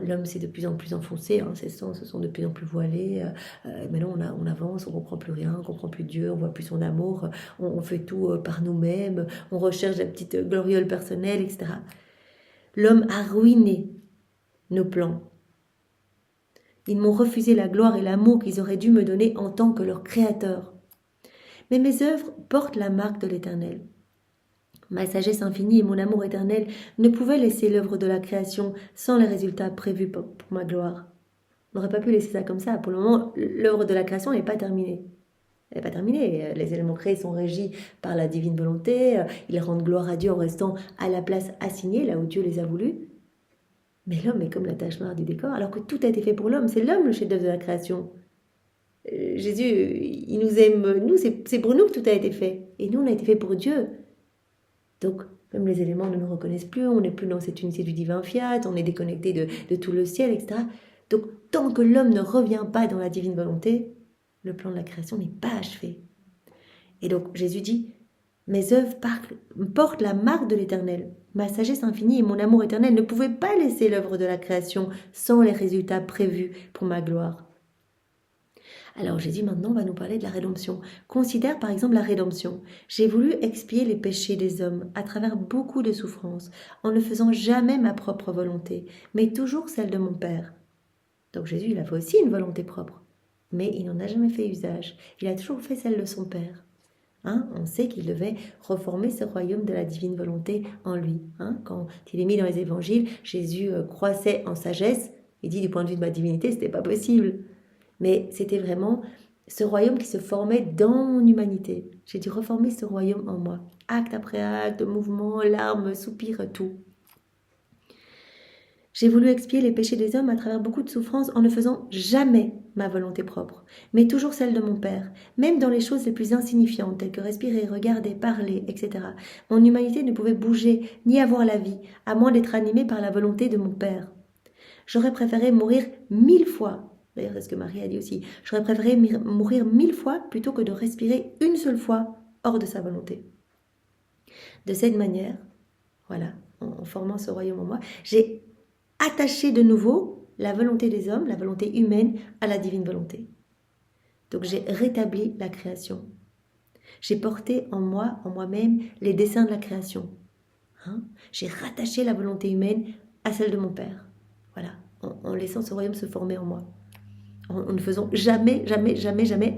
l'homme s'est de plus en plus enfoncé, ses sens se sont de plus en plus voilés. Maintenant, on avance, on ne comprend plus rien, on ne comprend plus Dieu, on ne voit plus son amour, on fait tout par nous-mêmes, on recherche la petite gloriole personnelle, etc. L'homme a ruiné nos plans. Ils m'ont refusé la gloire et l'amour qu'ils auraient dû me donner en tant que leur créateur. Mais mes œuvres portent la marque de l'Éternel. Ma sagesse infinie et mon amour éternel ne pouvaient laisser l'œuvre de la création sans les résultats prévus pour ma gloire. On n'aurait pas pu laisser ça comme ça. Pour le moment, l'œuvre de la création n'est pas terminée. Elle n'est pas terminée. Les éléments créés sont régis par la divine volonté. Ils rendent gloire à Dieu en restant à la place assignée, là où Dieu les a voulus. Mais l'homme est comme la tache noire du décor, alors que tout a été fait pour l'homme. C'est l'homme le chef-d'œuvre de la création. Jésus, il nous aime, nous, c'est pour nous que tout a été fait. Et nous, on a été fait pour Dieu. Donc, même les éléments ne nous reconnaissent plus, on n'est plus dans cette unité du divin fiat, on est déconnecté de tout le ciel, etc. Donc, tant que l'homme ne revient pas dans la divine volonté, le plan de la création n'est pas achevé. Et donc, Jésus dit, mes œuvres portent la marque de l'Éternel. Ma sagesse infinie et mon amour éternel ne pouvaient pas laisser l'œuvre de la création sans les résultats prévus pour ma gloire. Alors Jésus maintenant va nous parler de la rédemption. Considère par exemple la rédemption. J'ai voulu expier les péchés des hommes à travers beaucoup de souffrances, en ne faisant jamais ma propre volonté, mais toujours celle de mon Père. Donc Jésus, il a fait aussi une volonté propre, mais il n'en a jamais fait usage. Il a toujours fait celle de son Père. On sait qu'il devait reformer ce royaume de la divine volonté en lui. Quand il est mis dans les évangiles, Jésus croissait en sagesse. Il dit du point de vue de ma divinité, c'était pas possible. Mais c'était vraiment ce royaume qui se formait dans mon humanité. J'ai dû reformer ce royaume en moi. Acte après acte, mouvement, larmes, soupirs, tout. J'ai voulu expier les péchés des hommes à travers beaucoup de souffrances en ne faisant jamais ma volonté propre, mais toujours celle de mon Père, même dans les choses les plus insignifiantes, telles que respirer, regarder, parler, etc. Mon humanité ne pouvait bouger ni avoir la vie, à moins d'être animée par la volonté de mon Père. J'aurais préféré mourir 1000 fois. D'ailleurs, c'est ce que Marie a dit aussi. J'aurais préféré mourir 1000 fois plutôt que de respirer une seule fois hors de sa volonté. De cette manière, voilà, en formant ce royaume en moi, j'ai attaché de nouveau la volonté des hommes, la volonté humaine, à la divine volonté. Donc j'ai rétabli la création. J'ai porté en moi, en moi-même, les desseins de la création. J'ai rattaché la volonté humaine à celle de mon Père. Voilà, en laissant ce royaume se former en moi. En ne faisant jamais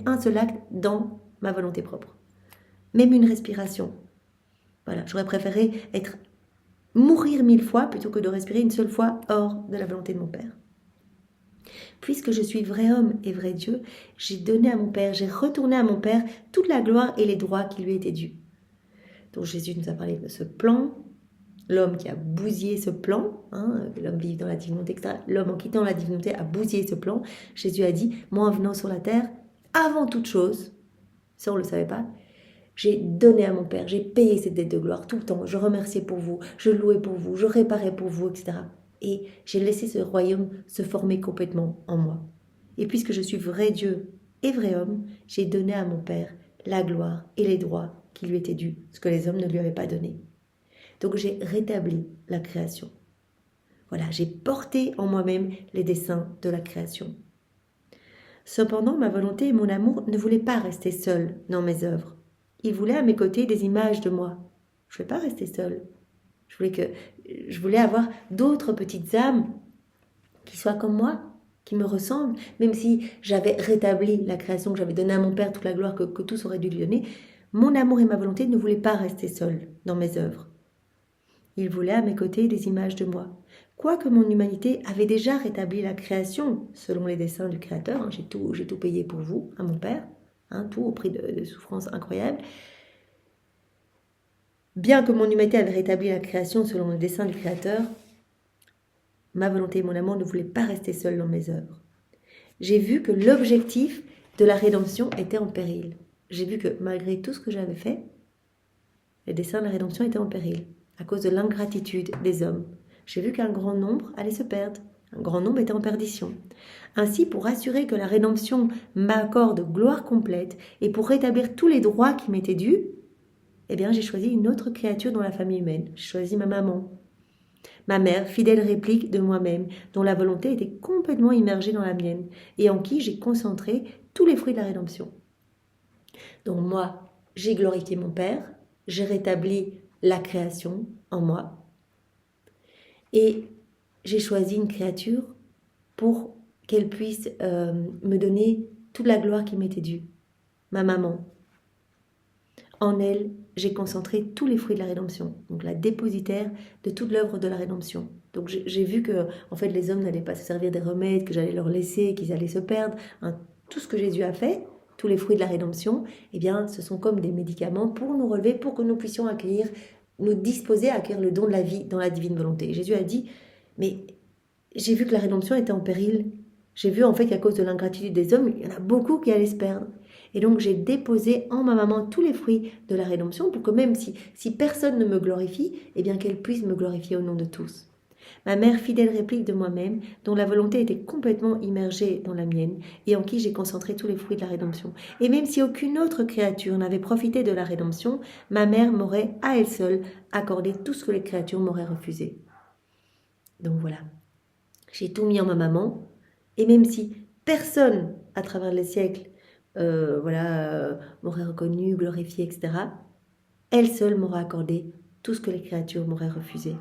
un seul acte dans ma volonté propre. Même une respiration. Voilà, j'aurais préféré mourir 1000 fois plutôt que de respirer une seule fois hors de la volonté de mon Père. Puisque je suis vrai homme et vrai Dieu, j'ai donné à mon Père, j'ai retourné à mon Père toute la gloire et les droits qui lui étaient dus. Donc Jésus nous a parlé de ce plan, l'homme qui a bousillé ce plan, l'homme vit dans la divinité, etc. L'homme en quittant la divinité a bousillé ce plan. Jésus a dit, moi en venant sur la terre, avant toute chose, ça on ne le savait pas, j'ai donné à mon Père, j'ai payé cette dette de gloire tout le temps, je remerciais pour vous, je louais pour vous, je réparais pour vous, etc. Et j'ai laissé ce royaume se former complètement en moi. Et puisque je suis vrai Dieu et vrai homme, j'ai donné à mon Père la gloire et les droits qui lui étaient dus, ce que les hommes ne lui avaient pas donné. Donc j'ai rétabli la création. Voilà, j'ai porté en moi-même les desseins de la création. Cependant, ma volonté et mon amour ne voulaient pas rester seuls dans mes œuvres. Ils voulaient à mes côtés des images de moi. Je ne voulais pas rester seule. Je voulais avoir d'autres petites âmes qui soient comme moi, qui me ressemblent, même si j'avais rétabli la création, que j'avais donné à mon Père toute la gloire que tous auraient dû lui donner. Mon amour et ma volonté ne voulaient pas rester seuls dans mes œuvres. Ils voulaient à mes côtés des images de moi. Quoique mon humanité avait déjà rétabli la création selon les desseins du Créateur, j'ai tout payé pour vous, à mon Père, tout au prix de souffrances incroyables. Bien que mon humanité avait rétabli la création selon le dessein du Créateur, ma volonté et mon amour ne voulaient pas rester seuls dans mes œuvres. J'ai vu que l'objectif de la rédemption était en péril. J'ai vu que malgré tout ce que j'avais fait, le dessein de la rédemption était en péril, à cause de l'ingratitude des hommes. J'ai vu qu'un grand nombre allait se perdre. Un grand nombre était en perdition. Ainsi, pour assurer que la rédemption m'accorde gloire complète et pour rétablir tous les droits qui m'étaient dus, j'ai choisi une autre créature dans la famille humaine. J'ai choisi ma maman. Ma mère, fidèle réplique de moi-même, dont la volonté était complètement immergée dans la mienne et en qui j'ai concentré tous les fruits de la rédemption. Donc moi, j'ai glorifié mon Père, j'ai rétabli la création en moi et j'ai choisi une créature qu'elle puisse me donner toute la gloire qui m'était due. Ma maman. En elle, j'ai concentré tous les fruits de la rédemption, donc la dépositaire de toute l'œuvre de la rédemption. Donc j'ai vu que en fait les hommes n'allaient pas se servir des remèdes, que j'allais leur laisser, qu'ils allaient se perdre. Hein. Tout ce que Jésus a fait, tous les fruits de la rédemption, eh bien, ce sont comme des médicaments pour nous relever, pour que nous puissions accueillir, nous disposer à accueillir le don de la vie dans la divine volonté. Et Jésus a dit, mais j'ai vu que la rédemption était en péril. J'ai vu en fait qu'à cause de l'ingratitude des hommes, il y en a beaucoup qui allaient se perdre. Et donc j'ai déposé en ma maman tous les fruits de la rédemption pour que même si personne ne me glorifie, eh bien qu'elle puisse me glorifier au nom de tous. Ma mère fidèle réplique de moi-même, dont la volonté était complètement immergée dans la mienne et en qui j'ai concentré tous les fruits de la rédemption. Et même si aucune autre créature n'avait profité de la rédemption, ma mère m'aurait à elle seule accordé tout ce que les créatures m'auraient refusé. Donc voilà, j'ai tout mis en ma maman, et même si personne à travers les siècles m'aurait reconnu, glorifié, etc., elle seule m'aura accordé tout ce que les créatures m'auraient refusé.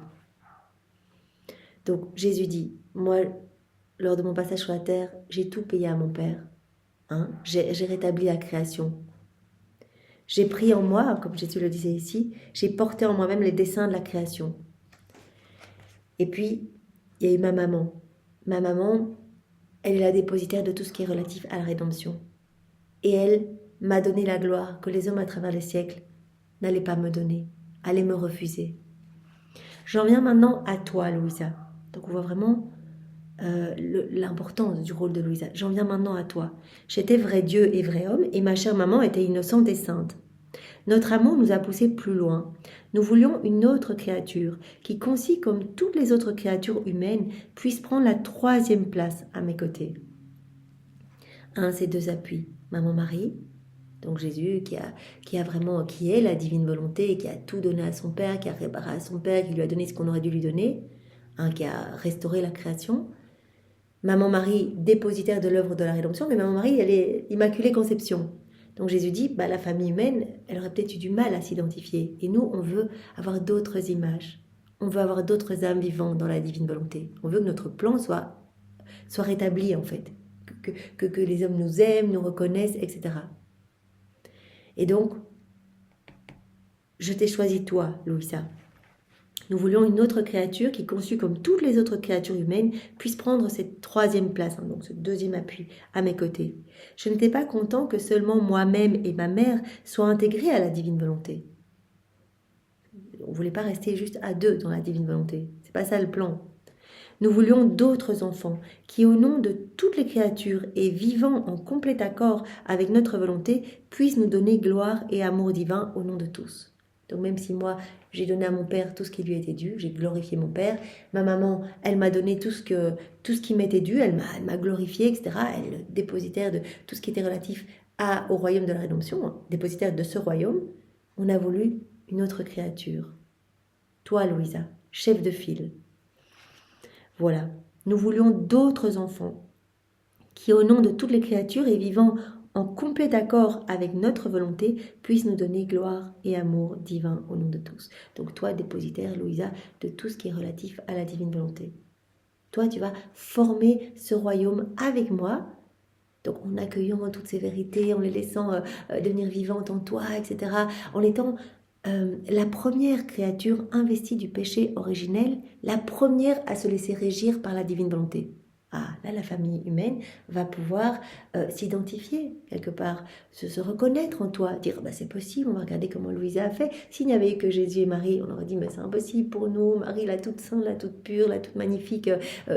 Donc Jésus dit, moi, lors de mon passage sur la terre, j'ai tout payé à mon Père. Hein? J'ai rétabli la création. J'ai pris en moi, comme Jésus le disait ici, j'ai porté en moi-même les desseins de la création. Et puis, il y a eu ma maman. Ma maman, elle est la dépositaire de tout ce qui est relatif à la rédemption. Et elle m'a donné la gloire que les hommes à travers les siècles n'allaient pas me donner, allaient me refuser. J'en viens maintenant à toi, Louisa. Donc on voit vraiment l'importance du rôle de Louisa. J'en viens maintenant à toi. J'étais vrai Dieu et vrai homme, et ma chère maman était innocente et sainte. Notre amour nous a poussés plus loin. Nous voulions une autre créature, qui, conçue comme toutes les autres créatures humaines, puisse prendre la 3e place à mes côtés. Ces 2 appuis. Maman-Marie, donc Jésus qui est la divine volonté, qui a tout donné à son Père, qui a réparé à son Père, qui lui a donné ce qu'on aurait dû lui donner, qui a restauré la création. Maman-Marie, dépositaire de l'œuvre de la rédemption, mais Maman-Marie, elle est Immaculée Conception. Donc Jésus dit, la famille humaine, elle aurait peut-être eu du mal à s'identifier. Et nous, on veut avoir d'autres images. On veut avoir d'autres âmes vivantes dans la divine volonté. On veut que notre plan soit rétabli, en fait. Que les hommes nous aiment, nous reconnaissent, etc. Et donc, je t'ai choisi toi, Louisa. Nous voulions une autre créature qui, conçue comme toutes les autres créatures humaines, puisse prendre cette 3e place, donc ce 2e appui à mes côtés. Je n'étais pas content que seulement moi-même et ma mère soient intégrés à la divine volonté. On ne voulait pas rester juste à 2 dans la divine volonté. C'est pas ça le plan. Nous voulions d'autres enfants qui, au nom de toutes les créatures et vivant en complet accord avec notre volonté, puissent nous donner gloire et amour divin au nom de tous. Donc même si moi, j'ai donné à mon Père tout ce qui lui était dû, j'ai glorifié mon Père, ma maman, elle m'a donné tout ce qui m'était dû, elle m'a glorifié, etc. Elle est dépositaire de tout ce qui était relatif au royaume de la rédemption, dépositaire de ce royaume. On a voulu une autre créature. Toi, Louisa, chef de file. Voilà, nous voulions d'autres enfants qui, au nom de toutes les créatures et vivant en complet accord avec notre volonté, puissent nous donner gloire et amour divin au nom de tous. Donc toi, dépositaire, Louisa, de tout ce qui est relatif à la divine volonté. Toi, tu vas former ce royaume avec moi, donc en accueillant toutes ces vérités, en les laissant devenir vivantes en toi, etc., en étant la première créature investie du péché originel, la première à se laisser régir par la divine volonté. Là, la famille humaine va pouvoir s'identifier quelque part, se reconnaître en toi, dire c'est possible, on va regarder comment Louisa a fait. S'il n'y avait eu que Jésus et Marie, on aurait dit mais c'est impossible pour nous, Marie la toute sainte, la toute pure, la toute magnifique,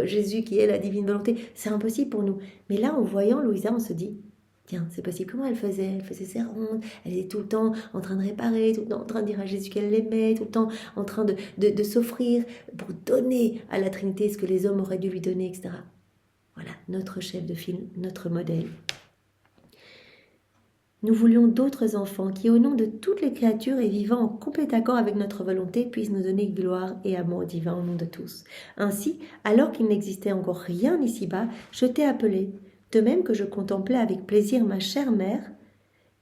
Jésus qui est la divine volonté, c'est impossible pour nous. Mais là, en voyant Louisa, on se dit tiens, c'est possible. Comment elle faisait ses rondes, elle était tout le temps en train de réparer, tout le temps en train de dire à Jésus qu'elle l'aimait, tout le temps en train de s'offrir pour donner à la Trinité ce que les hommes auraient dû lui donner, etc. Voilà, notre chef de file, notre modèle. Nous voulions d'autres enfants qui, au nom de toutes les créatures et vivant en complet accord avec notre volonté, puissent nous donner gloire et amour divin au nom de tous. Ainsi, alors qu'il n'existait encore rien ici-bas, je t'ai appelé. De même que je contemplais avec plaisir ma chère mère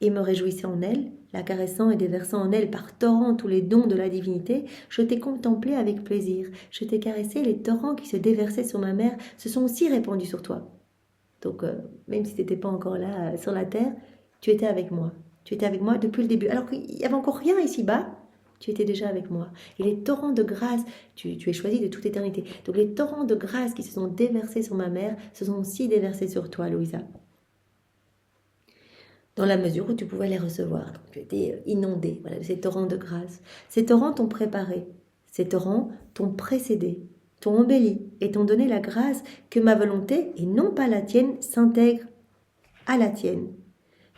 et me réjouissais en elle, la caressant et déversant en elle par torrents tous les dons de la divinité, je t'ai contemplé avec plaisir, je t'ai caressé, les torrents qui se déversaient sur ma mère se sont aussi répandus sur toi. Donc, même si tu n'étais pas encore là sur la terre, tu étais avec moi. Tu étais avec moi depuis le début. Alors qu'il n'y avait encore rien ici-bas, tu étais déjà avec moi. Et les torrents de grâce, tu es choisi de toute éternité. Donc les torrents de grâce qui se sont déversés sur ma mère se sont aussi déversés sur toi, Louisa. Dans la mesure où tu pouvais les recevoir. Donc tu étais inondé, voilà, de ces torrents de grâce. Ces torrents t'ont préparé. Ces torrents t'ont précédé, t'ont embelli et t'ont donné la grâce que ma volonté, et non pas la tienne, s'intègre à la tienne.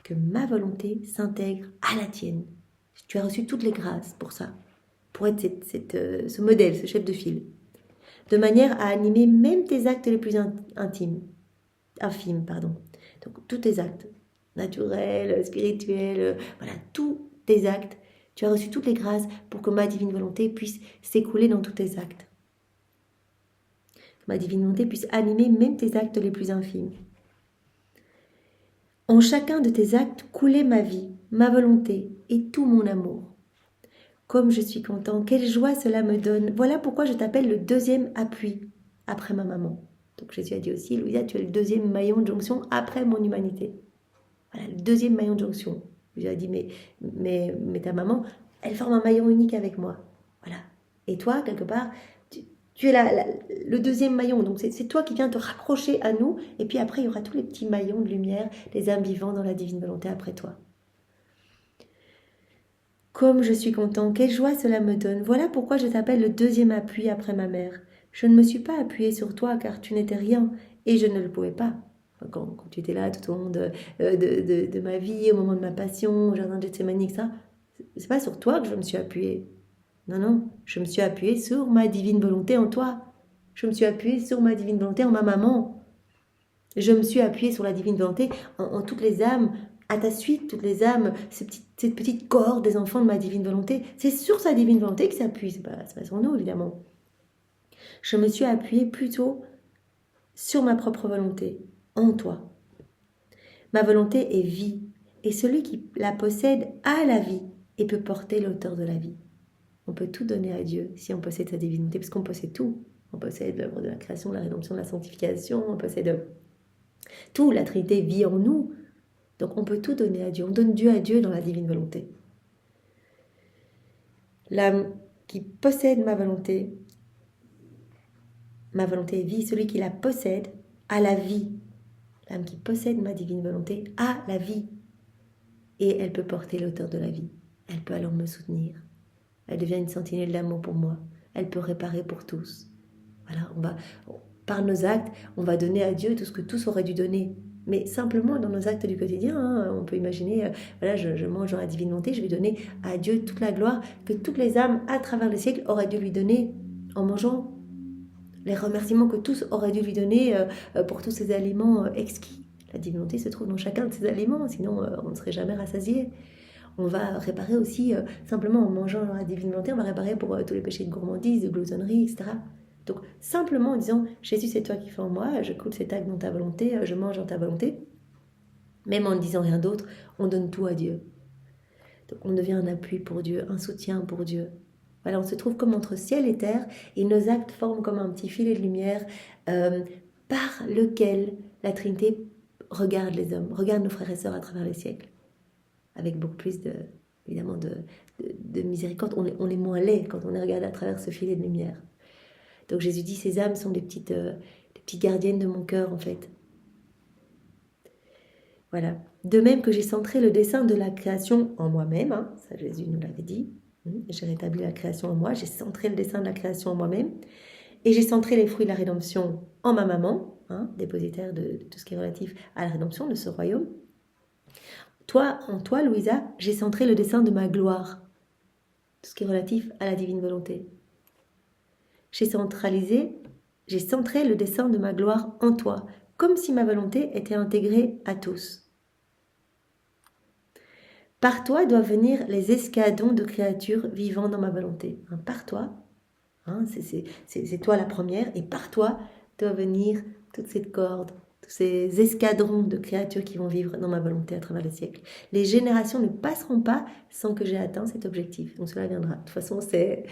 Que ma volonté s'intègre à la tienne. Tu as reçu toutes les grâces pour ça, pour être ce modèle, ce chef de file, de manière à animer même tes actes les plus infimes. Donc tous tes actes, naturels, spirituels, voilà, tous tes actes, tu as reçu toutes les grâces pour que ma divine volonté puisse s'écouler dans tous tes actes. Que ma divine volonté puisse animer même tes actes les plus infimes. En chacun de tes actes coulait ma vie, ma volonté et tout mon amour. Comme je suis content, quelle joie cela me donne. Voilà pourquoi je t'appelle le deuxième appui après ma maman. Donc Jésus a dit aussi, Louisa, tu es le deuxième maillon de jonction après mon humanité. Voilà, le deuxième maillon de jonction. Jésus a dit, mais ta maman, elle forme un maillon unique avec moi. Voilà. Et toi, quelque part, tu es le deuxième maillon. Donc c'est toi qui viens te rapprocher à nous. Et puis après, il y aura tous les petits maillons de lumière, les âmes vivantes dans la divine volonté après toi. Comme je suis content, quelle joie cela me donne. Voilà pourquoi je t'appelle le deuxième appui après ma mère. Je ne me suis pas appuyée sur toi car tu n'étais rien et je ne le pouvais pas. Quand tu étais là tout au long de ma vie, au moment de ma passion, au jardin de Gethsemane, etc., c'est pas sur toi que je me suis appuyée. Non, je me suis appuyée sur ma divine volonté en toi. Je me suis appuyée sur ma divine volonté en ma maman. Je me suis appuyée sur la divine volonté en toutes les âmes, à ta suite, toutes les âmes, cette petite cohorte des enfants de ma divine volonté. C'est sur sa divine volonté que s'appuie, c'est pas sur nous évidemment. Je me suis appuyée plutôt sur ma propre volonté, en toi. Ma volonté est vie, et celui qui la possède a la vie et peut porter l'auteur de la vie. On peut tout donner à Dieu si on possède sa divinité, parce qu'on possède tout. On possède l'œuvre de la création, de la rédemption, de la sanctification, on possède tout. La Trinité vit en nous. Donc on peut tout donner à Dieu. On donne Dieu à Dieu dans la divine volonté. L'âme qui possède ma volonté est vie. Celui qui la possède a la vie. L'âme qui possède ma divine volonté a la vie. Et elle peut porter l'auteur de la vie. Elle peut alors me soutenir. Elle devient une sentinelle d'amour pour moi. Elle peut réparer pour tous. Voilà, par nos actes, on va donner à Dieu tout ce que tous auraient dû donner. Mais simplement dans nos actes du quotidien, on peut imaginer, voilà, je mange dans la divine volonté, je vais donner à Dieu toute la gloire que toutes les âmes à travers les siècles auraient dû lui donner en mangeant. Les remerciements que tous auraient dû lui donner pour tous ces aliments exquis. La divine volonté se trouve dans chacun de ces aliments, sinon on ne serait jamais rassasié. On va réparer aussi, simplement en mangeant dans la divine volonté, on va réparer pour tous les péchés de gourmandise, de gloutonnerie, etc. Donc, simplement en disant, Jésus, c'est toi qui fais en moi, je coule cet acte dans ta volonté, je mange dans ta volonté. Même en ne disant rien d'autre, on donne tout à Dieu. Donc, on devient un appui pour Dieu, un soutien pour Dieu. Voilà, on se trouve comme entre ciel et terre, et nos actes forment comme un petit filet de lumière par lequel la Trinité regarde les hommes, regarde nos frères et sœurs à travers les siècles. Avec beaucoup plus évidemment de miséricorde. On est moins laid quand on est regardé à travers ce filet de lumière. Donc Jésus dit, ces âmes sont des petites gardiennes de mon cœur en fait. Voilà. De même que j'ai centré le dessein de la création en moi-même, ça Jésus nous l'avait dit, j'ai rétabli la création en moi, j'ai centré le dessein de la création en moi-même, et j'ai centré les fruits de la rédemption en ma maman, dépositaire de tout ce qui est relatif à la rédemption de ce royaume. En toi, Louisa, j'ai centré le dessein de ma gloire, tout ce qui est relatif à la divine volonté. J'ai centré le dessein de ma gloire en toi, comme si ma volonté était intégrée à tous. Par toi doivent venir les escadrons de créatures vivant dans ma volonté. Par toi, c'est toi la première, et par toi doit venir toute cette corde, tous ces escadrons de créatures qui vont vivre dans ma volonté à travers les siècles. Les générations ne passeront pas sans que j'ai atteint cet objectif. Donc cela viendra. De toute façon, c'est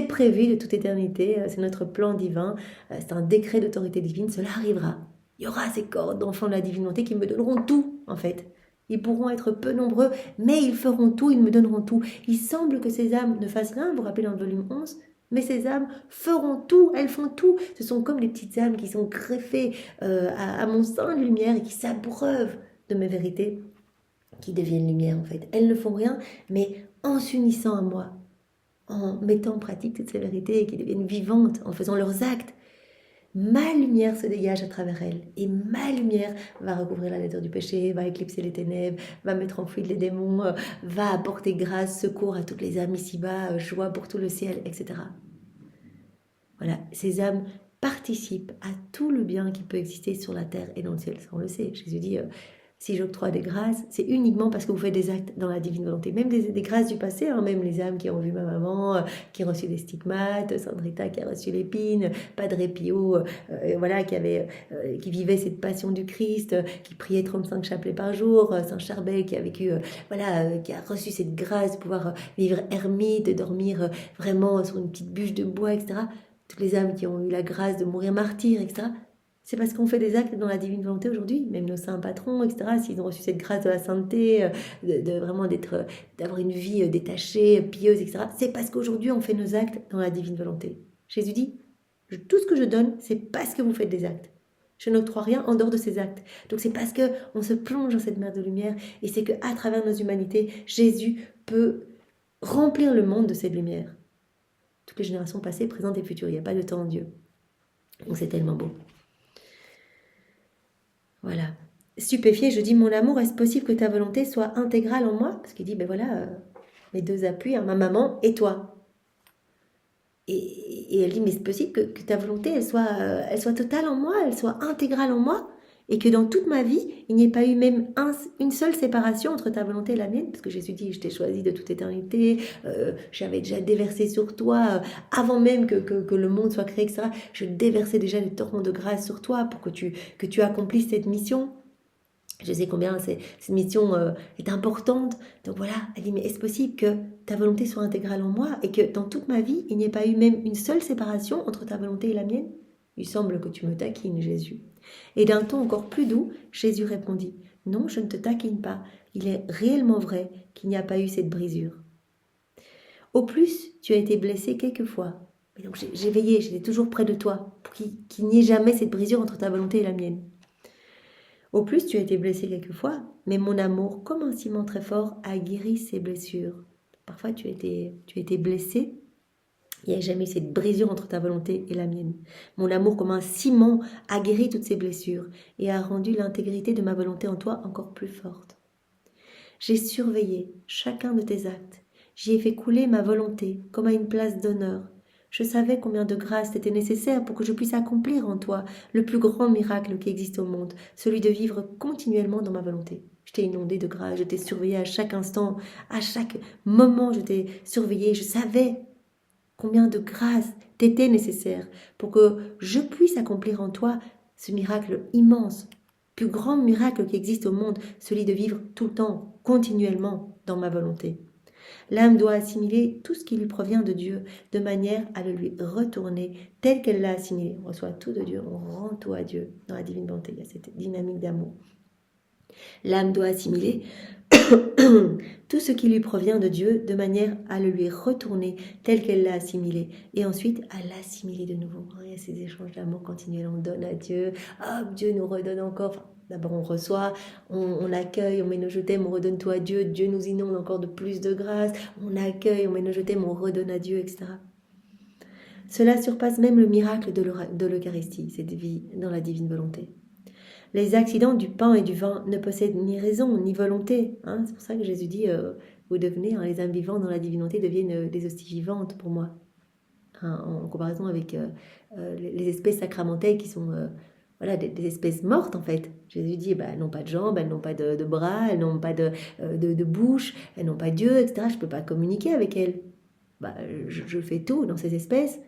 prévu de toute éternité. C'est notre plan divin. C'est un décret d'autorité divine. Cela arrivera. Il y aura ces corps d'enfants de la divine volonté qui me donneront tout, en fait. Ils pourront être peu nombreux, mais ils feront tout, ils me donneront tout. Il semble que ces âmes ne fassent rien, vous vous rappelez dans le volume 11, mais ces âmes feront tout, elles font tout. Ce sont comme les petites âmes qui sont greffées à mon sein de lumière et qui s'abreuvent de mes vérités, qui deviennent lumière en fait. Elles ne font rien, mais en s'unissant à moi, en mettant en pratique toutes ces vérités qui deviennent vivantes, en faisant leurs actes, ma lumière se dégage à travers elles. Et ma lumière va recouvrir la laideur du péché, va éclipser les ténèbres, va mettre en fuite les démons, va apporter grâce, secours à toutes les âmes ici-bas, joie pour tout le ciel, etc. Voilà, ces âmes participent à tout le bien qui peut exister sur la terre et dans le ciel. Ça, on le sait. Jésus dit, si j'octroie des grâces, c'est uniquement parce que vous faites des actes dans la divine volonté. Même des grâces du passé, hein, même les âmes qui ont vu ma maman, qui ont reçu des stigmates, Sandrita qui a reçu l'épine, Padre Pio, voilà, qui vivait cette passion du Christ, qui priait 35 chapelets par jour, Saint Charbel qui a vécu, qui a reçu cette grâce de pouvoir vivre ermite, de dormir vraiment sur une petite bûche de bois, etc. Toutes les âmes qui ont eu la grâce de mourir martyrs, etc. C'est parce qu'on fait des actes dans la divine volonté aujourd'hui, même nos saints patrons, etc., s'ils ont reçu cette grâce de la sainteté, vraiment d'avoir une vie détachée, pieuse, etc., c'est parce qu'aujourd'hui on fait nos actes dans la divine volonté. Jésus dit, tout ce que je donne, c'est parce que vous faites des actes. Je n'octroie rien en dehors de ces actes. Donc c'est parce qu'on se plonge dans cette mer de lumière, et c'est qu'à travers nos humanités, Jésus peut remplir le monde de cette lumière. Toutes les générations passées, présentes et futures, il n'y a pas de temps en Dieu. Donc c'est tellement beau. Voilà. Stupéfiée, je dis, mon amour, est-ce possible que ta volonté soit intégrale en moi? Parce qu'il dit, ben voilà, mes deux appuis, hein, ma maman et toi. Et elle dit, mais c'est possible que ta volonté, elle soit totale en moi, elle soit intégrale en moi, et que dans toute ma vie, il n'y ait pas eu même une seule séparation entre ta volonté et la mienne, parce que Jésus dit, je t'ai choisi de toute éternité, j'avais déjà déversé sur toi, avant même que le monde soit créé, etc. Je déversais déjà des torrents de grâce sur toi pour que tu accomplisses cette mission. Je sais combien cette mission est importante. Donc voilà, elle dit, mais est-ce possible que ta volonté soit intégrale en moi et que dans toute ma vie, il n'y ait pas eu même une seule séparation entre ta volonté et la mienne? Il semble que tu me taquines, Jésus. Et d'un ton encore plus doux, Jésus répondit, non, je ne te taquine pas. Il est réellement vrai qu'il n'y a pas eu cette brisure. Au plus, tu as été blessé quelquefois. Et donc j'ai veillé, j'étais toujours près de toi pour qu'il n'y ait jamais cette brisure entre ta volonté et la mienne. Au plus, tu as été blessé quelquefois, mais mon amour, comme un ciment très fort, a guéri ces blessures. Parfois, tu as été blessé, il n'y a jamais eu cette brisure entre ta volonté et la mienne. Mon amour, comme un ciment, a guéri toutes ces blessures et a rendu l'intégrité de ma volonté en toi encore plus forte. J'ai surveillé chacun de tes actes. J'y ai fait couler ma volonté comme à une place d'honneur. Je savais combien de grâce était nécessaire pour que je puisse accomplir en toi le plus grand miracle qui existe au monde, celui de vivre continuellement dans ma volonté. Je t'ai inondé de grâce, je t'ai surveillé à chaque instant, à chaque moment je t'ai surveillé, je savais combien de grâce t'était nécessaire pour que je puisse accomplir en toi ce miracle immense, plus grand miracle qui existe au monde, celui de vivre tout le temps, continuellement dans ma volonté. L'âme doit assimiler tout ce qui lui provient de Dieu, de manière à le lui retourner tel qu'elle l'a assimilé. On reçoit tout de Dieu, on rend tout à Dieu. Dans la divine volonté, il y a cette dynamique d'amour. L'âme doit assimiler tout ce qui lui provient de Dieu, de manière à le lui retourner tel qu'elle l'a assimilé, et ensuite à l'assimiler de nouveau. Il y a ces échanges d'amour continuels, on donne à Dieu, Dieu nous redonne encore. Enfin, d'abord on reçoit, on accueille, on met nos je t'aime, on redonne tout à Dieu, Dieu nous inonde encore de plus de grâce, on accueille, on met nos je t'aime, on redonne à Dieu, etc. Cela surpasse même le miracle de l'Eucharistie, cette vie dans la divine volonté. Les accidents du pain et du vin ne possèdent ni raison ni volonté. C'est pour ça que Jésus dit, vous devenez, les âmes vivantes dans la divinité deviennent des hosties vivantes pour moi. En comparaison avec les espèces sacramentelles qui sont des espèces mortes en fait. Jésus dit, elles n'ont pas de jambes, elles n'ont pas de bras, elles n'ont pas de bouche, elles n'ont pas Dieu, etc. Je ne peux pas communiquer avec elles. Je fais tout dans ces espèces.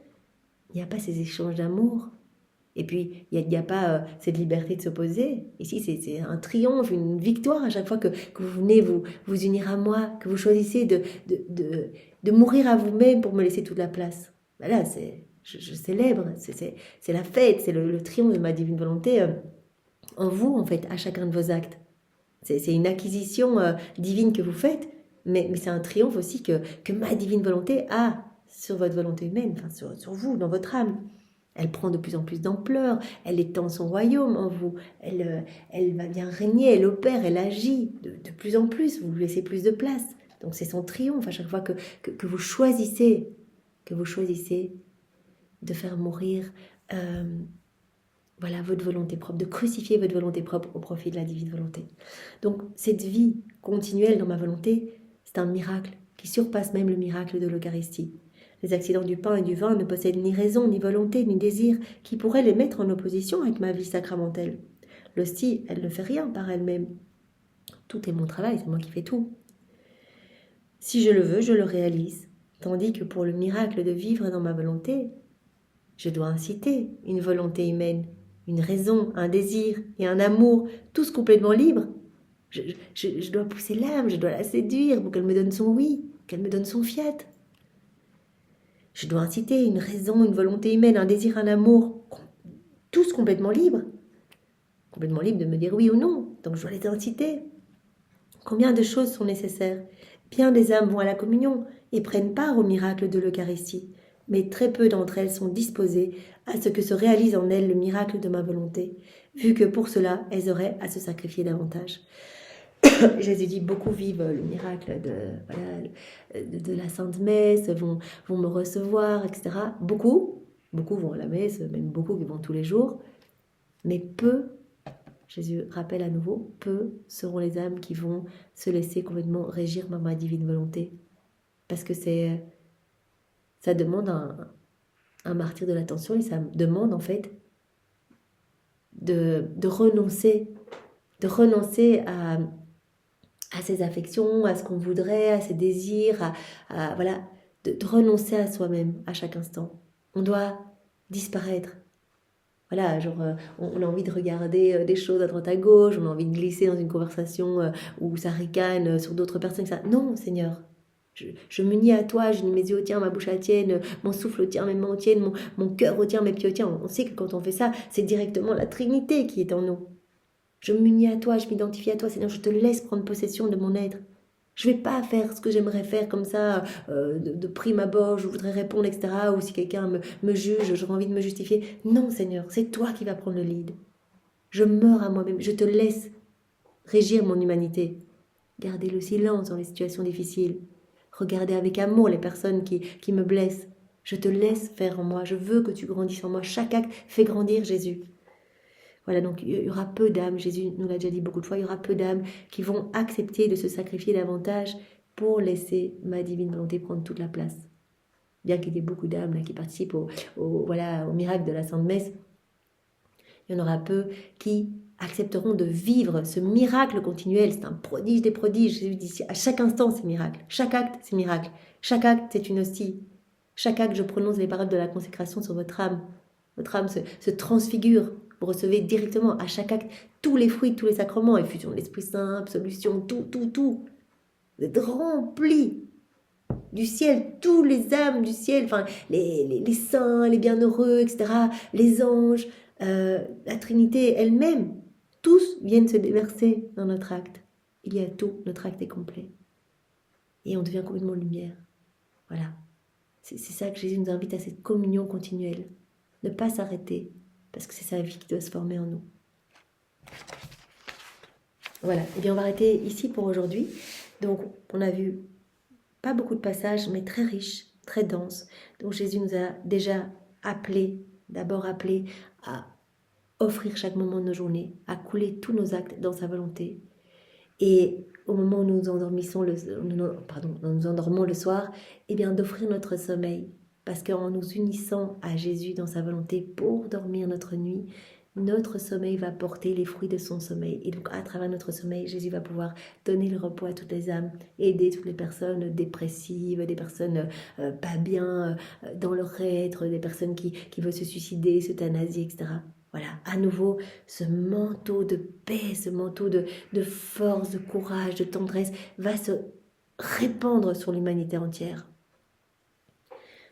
Il n'y a pas ces échanges d'amour. Et puis, il n'y a pas cette liberté de s'opposer. Ici, c'est un triomphe, une victoire à chaque fois que vous venez vous unir à moi, que vous choisissez de mourir à vous-même pour me laisser toute la place. Là, je célèbre, c'est la fête, c'est le triomphe de ma divine volonté en vous, en fait, à chacun de vos actes. C'est une acquisition divine que vous faites, mais c'est un triomphe aussi que ma divine volonté a sur votre volonté humaine, enfin sur vous, dans votre âme. Elle prend de plus en plus d'ampleur, elle étend son royaume en vous, elle va bien régner, elle opère, elle agit de plus en plus, vous lui laissez plus de place. Donc c'est son triomphe à chaque fois que vous choisissez de faire mourir voilà, votre volonté propre, de crucifier votre volonté propre au profit de la divine volonté. Donc cette vie continuelle dans ma volonté, c'est un miracle qui surpasse même le miracle de l'Eucharistie. Les accidents du pain et du vin ne possèdent ni raison, ni volonté, ni désir qui pourraient les mettre en opposition avec ma vie sacramentelle. L'hostie, elle ne fait rien par elle-même. Tout est mon travail, c'est moi qui fais tout. Si je le veux, je le réalise. Tandis que pour le miracle de vivre dans ma volonté, je dois inciter une volonté humaine, une raison, un désir et un amour, tous complètement libres. Je dois pousser l'âme, je dois la séduire pour qu'elle me donne son oui, qu'elle me donne son fiat. Je dois inciter une raison, une volonté humaine, un désir, un amour, tous complètement libres. Complètement libres de me dire oui ou non, donc je dois les inciter. Combien de choses sont nécessaires? Bien des âmes vont à la communion et prennent part au miracle de l'Eucharistie, mais très peu d'entre elles sont disposées à ce que se réalise en elles le miracle de ma volonté, vu que pour cela, elles auraient à se sacrifier davantage. Jésus dit, beaucoup vivent le miracle de la Sainte Messe, vont me recevoir, etc. Beaucoup vont à la messe, même beaucoup qui vont tous les jours, mais peu, Jésus rappelle à nouveau, peu seront les âmes qui vont se laisser complètement régir par ma divine volonté. Parce que ça demande un martyr de l'attention et ça demande en fait de renoncer à ses affections, à ce qu'on voudrait, à ses désirs, voilà, de renoncer à soi-même à chaque instant. On doit disparaître. Voilà, genre, on a envie de regarder des choses à droite à gauche, on a envie de glisser dans une conversation où ça ricane sur d'autres personnes. Ça... Non, Seigneur, je m'unis à toi, j'unis mes yeux au tien, ma bouche à la tienne, mon souffle au tien, mes mains au tien, mon cœur au tien, mes pieds au tien. On sait que quand on fait ça, c'est directement la Trinité qui est en nous. Je m'unis à toi, je m'identifie à toi, Seigneur, je te laisse prendre possession de mon être. Je ne vais pas faire ce que j'aimerais faire comme ça, de prime abord, je voudrais répondre, etc. Ou si quelqu'un me juge, j'aurais envie de me justifier. Non, Seigneur, c'est toi qui vas prendre le lead. Je meurs à moi-même, je te laisse régir mon humanité. Gardez le silence dans les situations difficiles. Regardez avec amour les personnes qui me blessent. Je te laisse faire en moi, je veux que tu grandisses en moi. Chaque acte fait grandir Jésus. Voilà, donc il y aura peu d'âmes, Jésus nous l'a déjà dit beaucoup de fois, il y aura peu d'âmes qui vont accepter de se sacrifier davantage pour laisser ma divine volonté prendre toute la place. Bien qu'il y ait beaucoup d'âmes là, qui participent au miracle de la Sainte Messe, il y en aura peu qui accepteront de vivre ce miracle continuel. C'est un prodige des prodiges. Jésus dit à chaque instant c'est miracle, chaque acte c'est miracle, chaque acte c'est une hostie. Chaque acte je prononce les paroles de la consécration sur votre âme. Votre âme se transfigure. Vous recevez directement à chaque acte tous les fruits, tous les sacrements, effusion de l'Esprit Saint, absolution, tout. Vous êtes remplis du ciel, tous les âmes du ciel, enfin les saints, les bienheureux, etc., les anges, la Trinité elle-même, tous viennent se déverser dans notre acte. Il y a tout, notre acte est complet. Et on devient complètement lumière. Voilà. C'est ça que Jésus nous invite à cette communion continuelle. Ne pas s'arrêter. Parce que c'est sa vie qui doit se former en nous. Voilà, et bien on va arrêter ici pour aujourd'hui. Donc on a vu pas beaucoup de passages, mais très riches, très denses. Donc Jésus nous a déjà d'abord appelé à offrir chaque moment de nos journées, à couler tous nos actes dans sa volonté. Et au moment où nous nous endormons le soir, eh bien d'offrir notre sommeil. Parce qu'en nous unissant à Jésus dans sa volonté pour dormir notre nuit, notre sommeil va porter les fruits de son sommeil. Et donc à travers notre sommeil, Jésus va pouvoir donner le repos à toutes les âmes, aider toutes les personnes dépressives, des personnes pas bien dans leur être, des personnes qui veulent se suicider, s'euthanasier, etc. Voilà, à nouveau, ce manteau de paix, ce manteau de force, de courage, de tendresse va se répandre sur l'humanité entière.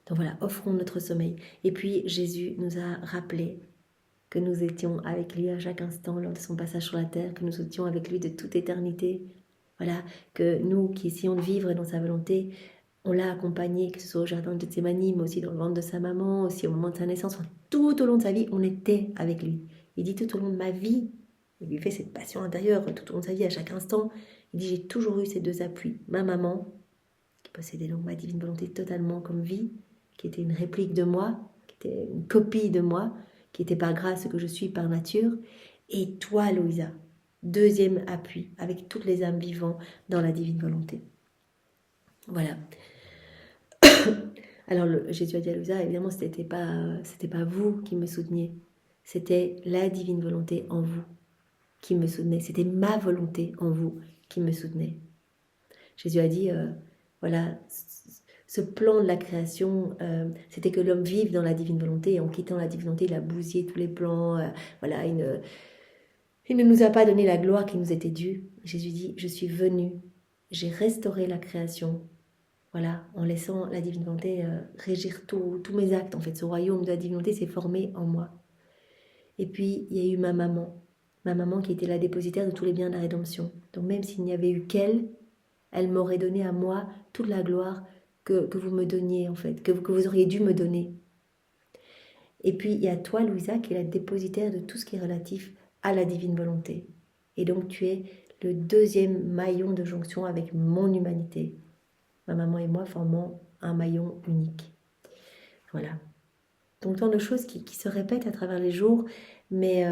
Donc voilà, offrons notre sommeil. Et puis Jésus nous a rappelé que nous étions avec lui à chaque instant lors de son passage sur la terre, que nous étions avec lui de toute éternité. Voilà, que nous qui essayons de vivre dans sa volonté, on l'a accompagné, que ce soit au jardin de Gethsémani, mais aussi dans le ventre de sa maman, aussi au moment de sa naissance, enfin, tout au long de sa vie, on était avec lui. Il dit tout au long de ma vie, il lui fait cette passion intérieure tout au long de sa vie, à chaque instant, il dit j'ai toujours eu ces deux appuis, ma maman, qui possédait donc ma divine volonté totalement comme vie, qui était une réplique de moi, qui était une copie de moi, qui était par grâce ce que je suis par nature, et toi Louisa, deuxième appui, avec toutes les âmes vivantes dans la divine volonté. Voilà. Alors Jésus a dit à Louisa, évidemment, c'était pas vous qui me souteniez, c'était la divine volonté en vous qui me soutenait, c'était ma volonté en vous qui me soutenait. Jésus a dit, voilà, ce plan de la création, c'était que l'homme vive dans la divine volonté, et en quittant la divine volonté, il a bousillé tous les plans, voilà, il ne nous a pas donné la gloire qui nous était due. Jésus dit, je suis venu, j'ai restauré la création, voilà, en laissant la divine volonté régir tous mes actes. En fait, ce royaume de la divine volonté s'est formé en moi. Et puis, il y a eu ma maman qui était la dépositaire de tous les biens de la rédemption. Donc même s'il n'y avait eu qu'elle, elle m'aurait donné à moi toute la gloire que vous me donniez, en fait, que vous auriez dû me donner. Et puis, il y a toi, Louisa, qui est la dépositaire de tout ce qui est relatif à la divine volonté. Et donc, tu es le deuxième maillon de jonction avec mon humanité. Ma maman et moi formons un maillon unique. Voilà. Donc tant de choses qui se répètent à travers les jours, mais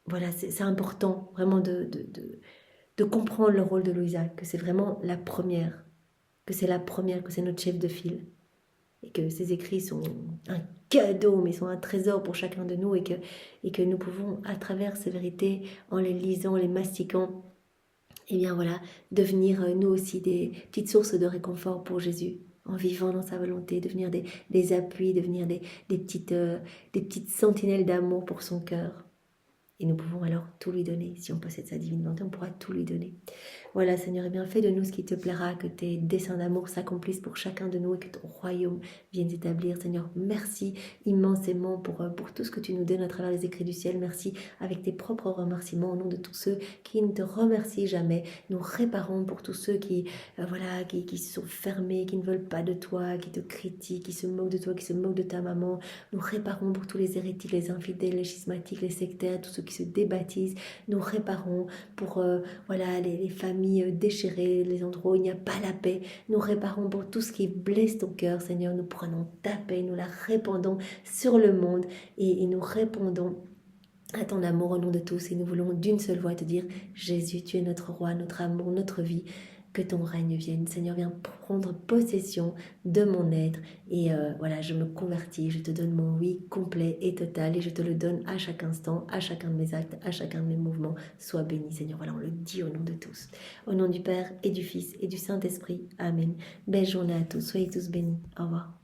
voilà, c'est important vraiment de comprendre le rôle de Louisa, que c'est vraiment la première, que c'est notre chef de file, et que ses écrits sont un cadeau, mais sont un trésor pour chacun de nous, et que nous pouvons, à travers ces vérités, en les lisant, en les mastiquant, et bien voilà, devenir nous aussi des petites sources de réconfort pour Jésus, en vivant dans sa volonté, devenir des appuis, devenir des petites sentinelles d'amour pour son cœur. Et nous pouvons alors tout lui donner. Si on possède sa divine volonté, on pourra tout lui donner. Voilà, Seigneur, et bien fais de nous ce qui te plaira, que tes desseins d'amour s'accomplissent pour chacun de nous et que ton royaume vienne s'établir. Seigneur, merci immensément pour tout ce que tu nous donnes à travers les écrits du ciel. Merci avec tes propres remerciements au nom de tous ceux qui ne te remercient jamais. Nous réparons pour tous ceux qui sont fermés, qui ne veulent pas de toi, qui te critiquent, qui se moquent de toi, qui se moquent de ta maman. Nous réparons pour tous les hérétiques, les infidèles, les schismatiques, les sectaires, tous ceux qui se débaptisent. Nous réparons pour les familles déchirées, les endroits où il n'y a pas la paix. Nous réparons pour tout ce qui blesse ton cœur, Seigneur. Nous prenons ta paix, nous la répandons sur le monde et nous répondons à ton amour au nom de tous. Et nous voulons d'une seule voix te dire, Jésus, tu es notre roi, notre amour, notre vie. Que ton règne vienne. Seigneur, viens prendre possession de mon être. Et je me convertis, je te donne mon oui complet et total. Et je te le donne à chaque instant, à chacun de mes actes, à chacun de mes mouvements. Sois béni, Seigneur. Voilà, on le dit au nom de tous. Au nom du Père et du Fils et du Saint-Esprit. Amen. Belle journée à tous. Soyez tous bénis. Au revoir.